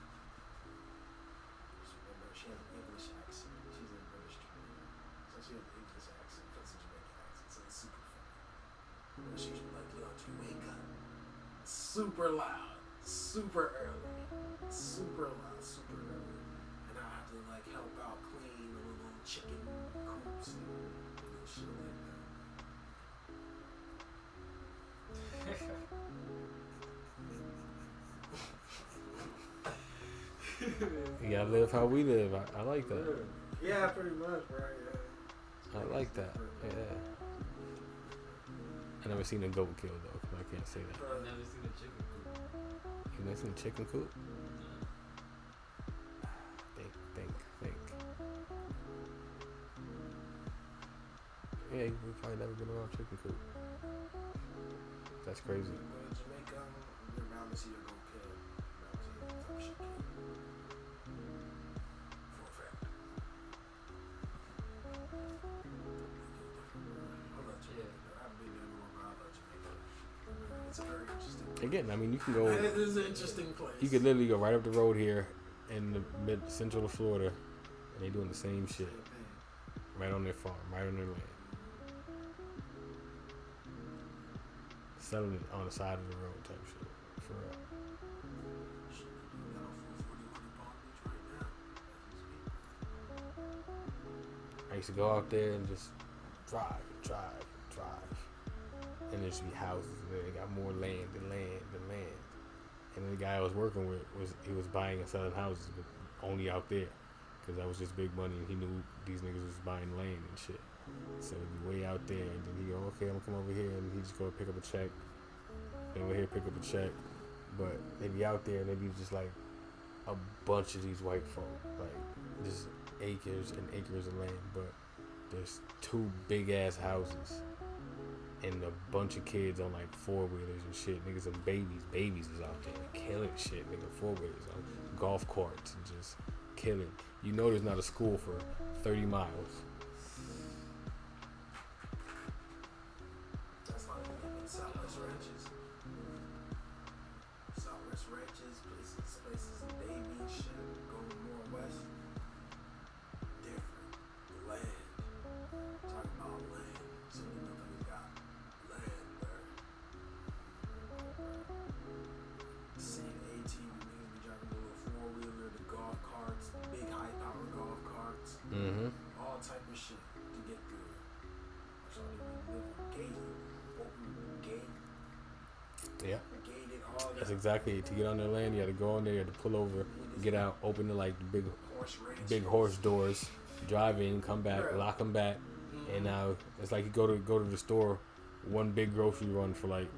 Just remember, she has an English accent. She's a British Jamaican. So she has an English accent, plus a Jamaican accent. So it's super funny. And she was like, yo, you wake up. Super loud. Super early. Super loud. Super early. And I have to like help out clean the little chicken coops and little shit like that. You gotta live how we live. I like that. Yeah, pretty much, bro. Yeah. I like that. Yeah. I never seen a goat killed though, 'cause I can't say that. I've never seen a chicken coop. You never seen a chicken coop? Think. Yeah, we probably never been around chicken coop. That's crazy. Go to Jamaica, we're around to see a goat kill. Around to see a type of shit kill. For a fact. I love Jamaica. I've been there more, but I love Jamaica. It's a very interesting place. Again, I mean, you can go. It is an interesting place. You could literally go right up the road here in the mid central of Florida, and they doing the same shit right on their farm, right on their land, selling it on the side of the road type shit. For real. Shit, they do that on 441 in Palm Beach right now. As we speak. I I used to go out there and just drive. And there should be houses, and then they got more land than land. And then the guy I was working with was buying and selling houses, but only out there, because that was just big money, and he knew these niggas was buying land and shit. So he'd be way out there, and then he go, okay, I'm gonna come over here, and he just go pick up a check. And over here, pick up a check. But they'd be out there, and they'd be just like a bunch of these white folk, like just acres and acres of land, but there's 2 big ass houses and a bunch of kids on like 4-wheelers and shit. Niggas and babies is out there killing shit. Nigga, 4-wheelers on golf carts and just killing. You know there's not a school for 30 miles. That's like Southwest ranches, places in Davie and shit, going more west. Different. Land. Talking about land. So you know they got land there. Seeing ATV, niggas be driving the little 4-wheeler, the golf carts, the big high-power golf carts. All type of shit to get through it. That's all they be living. Open gate. Yeah. Gated, all that. That's exactly it. To get on their land, you had to go on there, you had to pull over, get out, open the like the big horse doors, drive in, come back, lock them back, and now it's like you go to the store, one big grocery run for like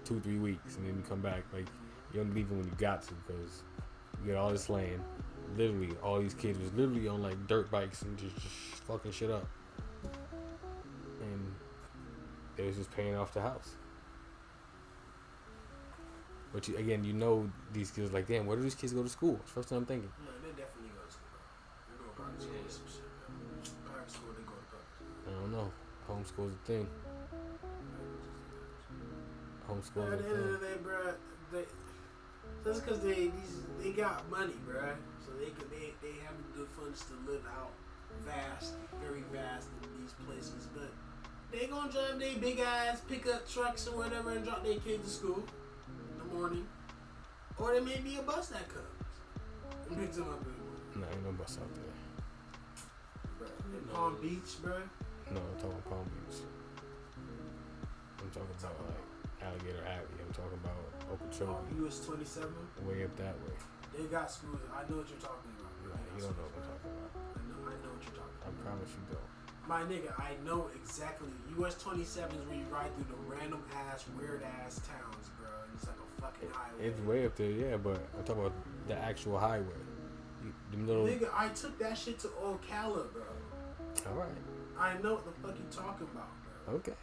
2-3 weeks, and then you come back. Like you don't leave it when you got to, because you get all this land. Literally, all these kids was literally on like dirt bikes and just fucking shit up, and they was just paying off the house. But you know these kids like, damn, where do these kids go to school? It's the first thing I'm thinking. No, they definitely go to school. They go to private school or some shit. Private school, they go to public school. I don't know. Homeschool's a thing. Homeschool's a At the end of the thing. day, bruh, that's because they got money, bruh. So they have the funds to live out very vast in these places. But they gonna drive their big ass pickup trucks or whatever and drop their kids to school morning, or there may be a bus that comes and picks them up in the morning. Nah, ain't no bus out there. In Palm Beach, bro. No, I'm talking Palm Beach. I'm talking about like Alligator Alley. I'm talking about Okeechobee. US 27. Way up that way. They got schools. I know what you're talking about. Nah, you don't know what I'm talking about. I know what you're talking about. I promise you don't. My nigga, I know exactly. US 27 is where you ride through the random ass, weird ass towns, bro. And it's like a fucking highway. It's way up there, yeah, but I'm talking about the actual highway. Them little. Nigga, I took that shit to Ocala, bro. All right. I know what the fuck you talking about, bro. Okay.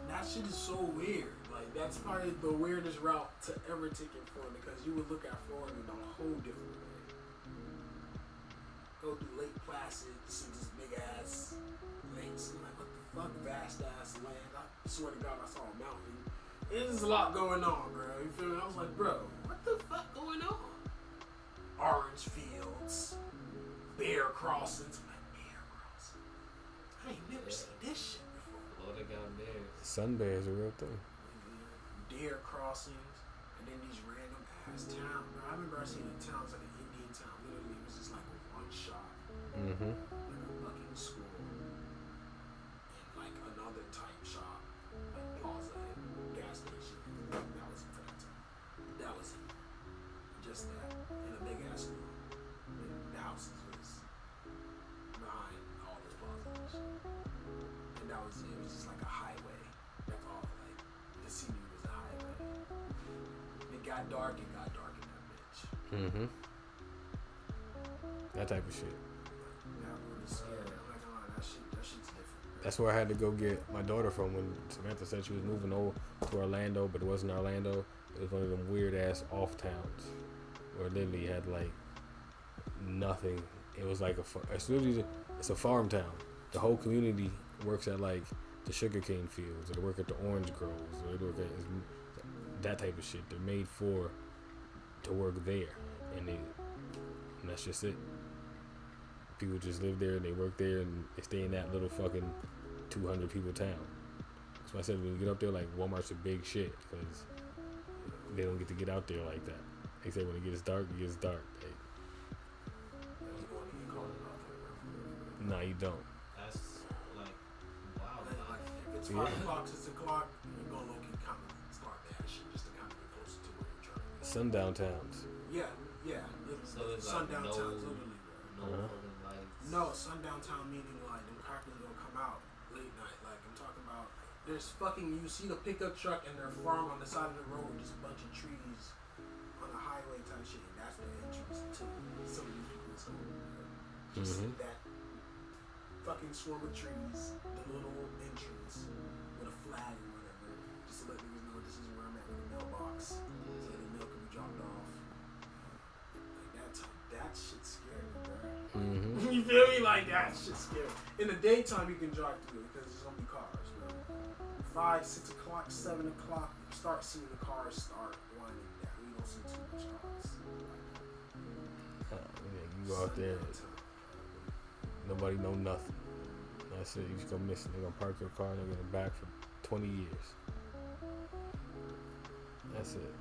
That shit is so weird. Like, that's probably the weirdest route to ever take in Florida, because you would look at Florida in a whole different way. Go through Lake Placid, see this big ass lakes. I'm like, what the fuck, vast ass land. I swear to God, I saw a mountain. There's a lot going on, bro. You feel me? I was like, bro, what the fuck going on? Orange fields, bear crossings. I'm like, bear crossing? I ain't never seen this shit before. Florida got bears. Sun bear is a real thing. Deer crossings, and then these random ass towns. Bro, I remember I seen a town, it was like an Indian town. Literally, it was just like a one shop, like a fucking school, and like another type shop, like plaza and gas station. That was it for that time. That was it. Just that, and a big ass school. And the houses was behind all this plaza and shit. And that was it. It was just like a highway. That's all. Like the scenery was a highway. It got dark in that bitch. That type of shit. That was scary. I'm not gonna lie, that shit's different. That's where I had to go get my daughter from when Samantha said she was moving over to Orlando, but it wasn't Orlando. It was one of them weird ass off towns where literally had like nothing. It was like it's a farm town. The whole community works at like the sugarcane fields, or they work at the orange groves, or they work at that type of shit. They're made to work there, and that's just it. People just live there and they work there and they stay in that little fucking 200 people town. That's why I said when you get up there, like Walmart's a big shit, because they don't get to get out there like that. They say when it gets dark, it gets dark. No, you don't. That's like wow. And then, like, if it's 5 o'clock, 6 o'clock, you're gonna look and kind of start that shit just to kind of get closer to where you're trying to go. Sundown towns. Yeah, yeah. So it's sundown like towns, literally, bro. no fucking lights. No, sundown town meaning like them crackers don't come out late night. Like I'm talking about, there's fucking you see the pickup truck and their farm on the side of the road, just a bunch of trees on a highway type shit, and that's the entrance to some of these people's home. Just that fucking swarm of trees, the little entrance with a flag or whatever, just to let niggas know this is where I'm at with the mailbox, so the mail can be dropped off. Like that shit's scary, bro. You feel me? Like that shit's scary. In the daytime, you can drive through it because there's so many cars, bro. 5, 6 o'clock, 7 o'clock, you start seeing the cars start winding down. You don't see too much cars. You go out there, nobody know nothing. That's it. You just go missing. They're gonna park your car and they're gonna back for 20 years. That's it.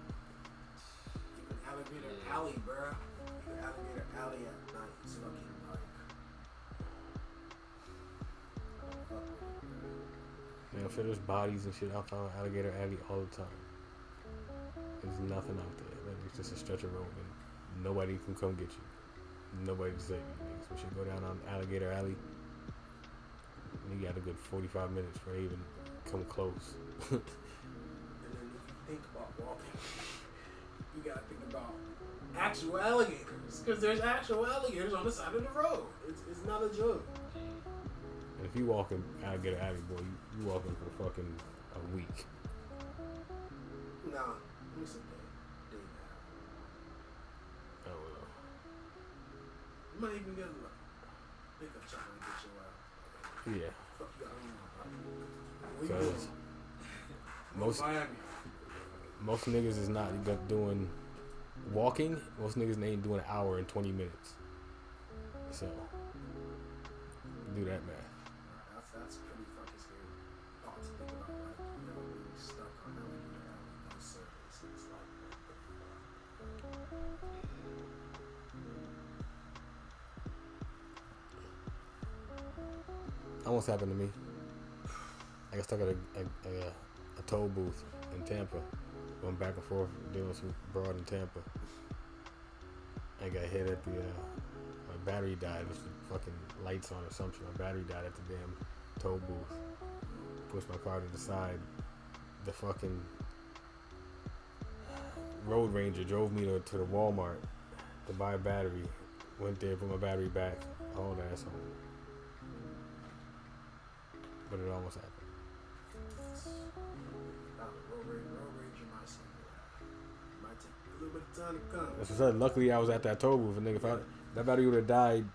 Even Alligator Alley, bro. Even Alligator Alley at night is fucking like. I don't fuck with it, bro. Man, for there's bodies and shit out on Alligator Alley all the time. There's nothing out there. Like, it's just a stretch of road and nobody can come get you. Nobody to save you. Niggas. We should go down on Alligator Alley. And you got a good 45 minutes for even come close. And then if you think about walking, you gotta think about actual alligators. Because there's actual alligators on the side of the road. It's not a joke. And if you walk in Alligator Alley, boy, you walking for fucking a week. Nah, let me sit there. Day now. I don't know. You might even get a pickup truck and get you out. Yeah. Fuck you, I don't know. Because most niggas is not doing walking. Most niggas ain't doing an hour and 20 minutes. So do that math. That's pretty fucking scary thought to think about, like, you know, being stuck on Alligator Alley, those surfaces, like, Almost happened to me. I got stuck at a toll booth in Tampa, going back and forth dealing with some broad in Tampa. I got hit at the my battery died. There's the fucking lights on or something. My battery died at the damn toll booth. Pushed my car to the side. The fucking road ranger drove me to the Walmart to buy a battery. Went there, put my battery back. Hauled ass home. But it almost happened. road ranger might see that. Might take a little bit of time to come. That's what I said. Luckily, I was at that toll booth. And nigga, if that battery would have died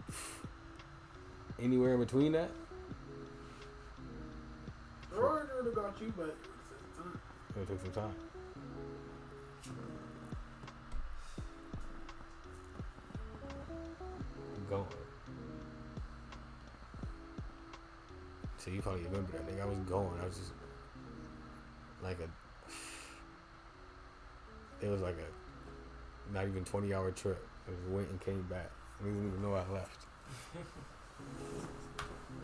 anywhere in between that, The road ranger would have got you, but it would take time. it would take some time. Going. So you probably remember that nigga. I was going. I was just like it was like a not even 20-hour trip. I just went and came back. I didn't even know I left.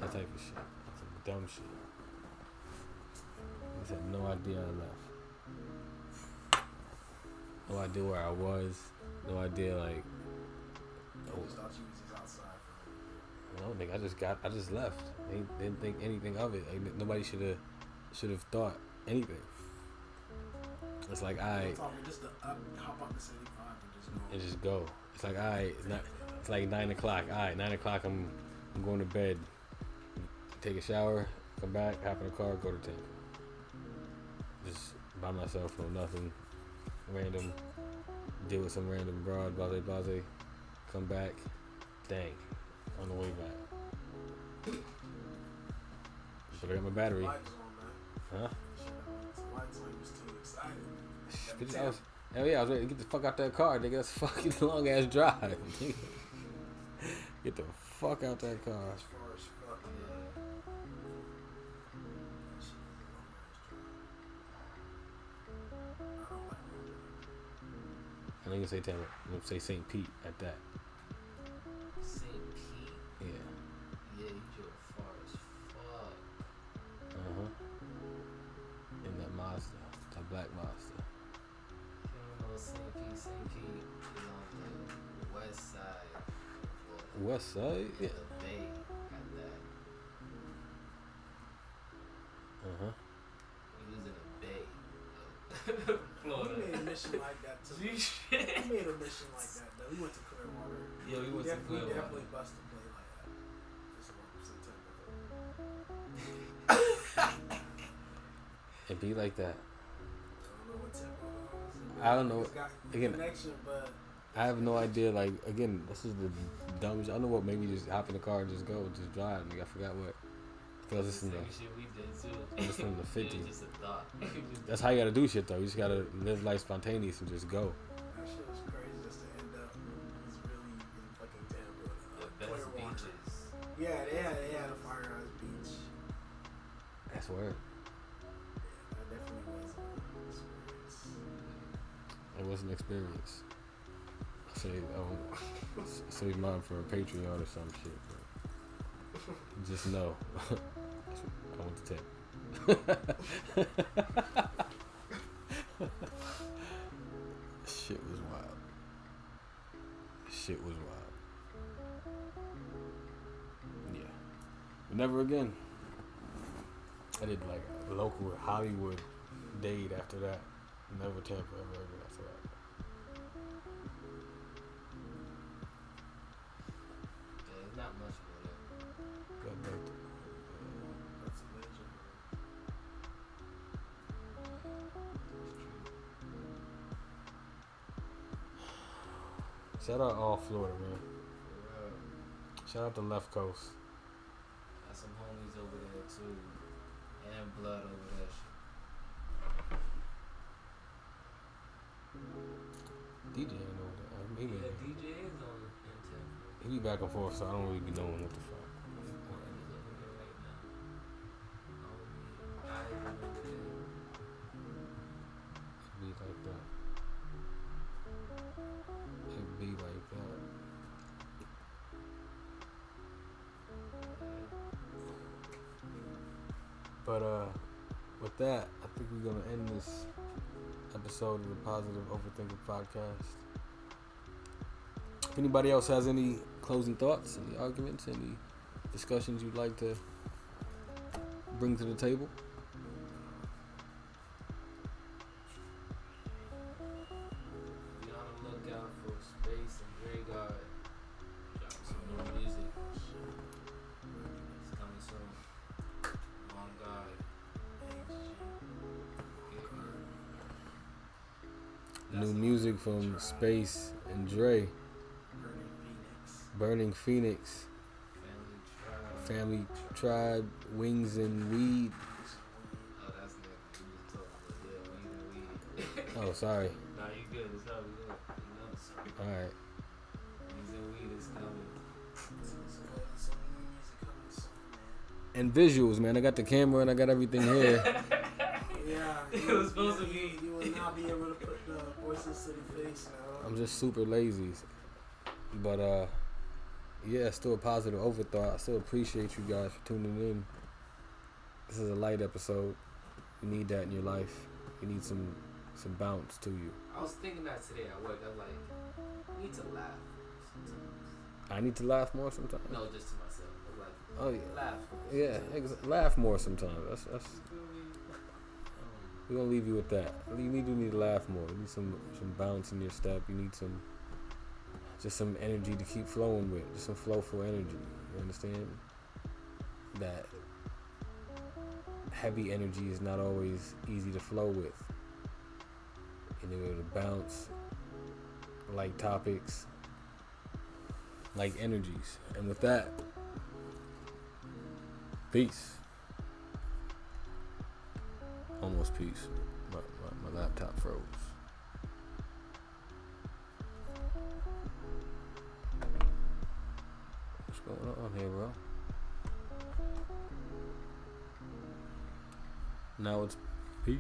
That type of shit. Some dumb shit. I just had no idea I left. No idea where I was. No idea like. I just thought you was just outside for No, nigga, I just left. They didn't think anything of it. Like, nobody should have thought anything. It's like just to hop on the 75 and just go. It's like it's like 9 o'clock. Alright, 9 o'clock. I'm going to bed. Take a shower, come back, hop in the car, go to Tampa. Just by myself, no nothing, random. Deal with some random broad, blase. Come back, dang, on the way back. But I got my battery. lights on, man. Huh? The lights on, you was too excited. Hell yeah, I was ready to get the fuck out that car, nigga. That's a fucking long ass drive. Nigga. Get the fuck out that car. As far as fuck, I don't like road rage. I know you say Tampa. I'm gonna say St. Pete at that. St. Pete. Yeah. Yeah, you Black Monster. You don't know St. Pete. St. Pete is on the west side of Florida. West Side? Yeah. The Bay got that. Uh-huh. He was in the Bay of We Florida. made a mission like that too. We made a mission like that though. We went to Clearwater. Yeah, we went to We Clearwater. definitely busted play like that. Just some type of It be like that. I don't know what tempo it was. I don't know. It's got Again, connection, but I have no idea. Like, again, this is the dumbest. I know what. Maybe just hop in the car and just go, just drive. Like, I forgot what. I was listening Same to. shit we did too. I was listening to 50. It was just a thought. That's how you gotta do shit, though. You just gotta live life spontaneous and just go. that shit was crazy just to end up. It was really in fucking Tampa. The best Clearwater. beaches. Yeah, they had a Fire House Beach. That's word. Yeah, that definitely was an experience. It was an experience. Save mine for a Patreon or some shit. But just know. I want the tip. Shit was wild. Shit was wild. Yeah. But never again. I did like a local Hollywood date after that. Never Tampa ever again after that. Yeah, there's not much for that. Got back to, That's amazing. shout out all Florida, man. For real. Shout out the left coast. Got some homies over there too. And blood over there. DJ ain't over there. Yeah, DJ is on in Tampa. He be back and forth, so I don't really be knowing what the fuck. He's over there right now. I remember that. It be like that. It be like that. But with that, I think we're gonna end this episode of the Positive Overthinker podcast. If anybody else has any closing thoughts, any arguments, any discussions you'd like to bring to the table, Be on the lookout for Space and Dre God. Dropping some new music. It's coming soon. On God. new music from Space and Dre, Burning Phoenix, Family Tribe, Wings and Weed. Oh, that's next. We just talking about, yeah, weed and weed. Oh, sorry. Nah, you good. It's all good. You know? All right. Wings and weed is coming. And visuals, man. I got the camera and I got everything here. Yeah, It was supposed to be. You will not be able to put the voices to the face now. I'm just super lazy. But yeah, still a positive overthought. I still appreciate you guys for tuning in. This is a light episode. You need that in your life. You need some bounce to you. I was thinking that today at work. I was like, I need to laugh sometimes. I need to laugh more sometimes. No, just to myself. I was like, Oh yeah. laugh. Yeah, laugh more sometimes. That's we're gonna leave you with that. You need to laugh more. You need some bounce in your step. You need just some energy to keep flowing with. Just some flowful energy. You understand? That heavy energy is not always easy to flow with. You know, to bounce like topics, like energies. And with that, peace. Almost peace. My laptop froze. What's going on here, bro? Now it's peace.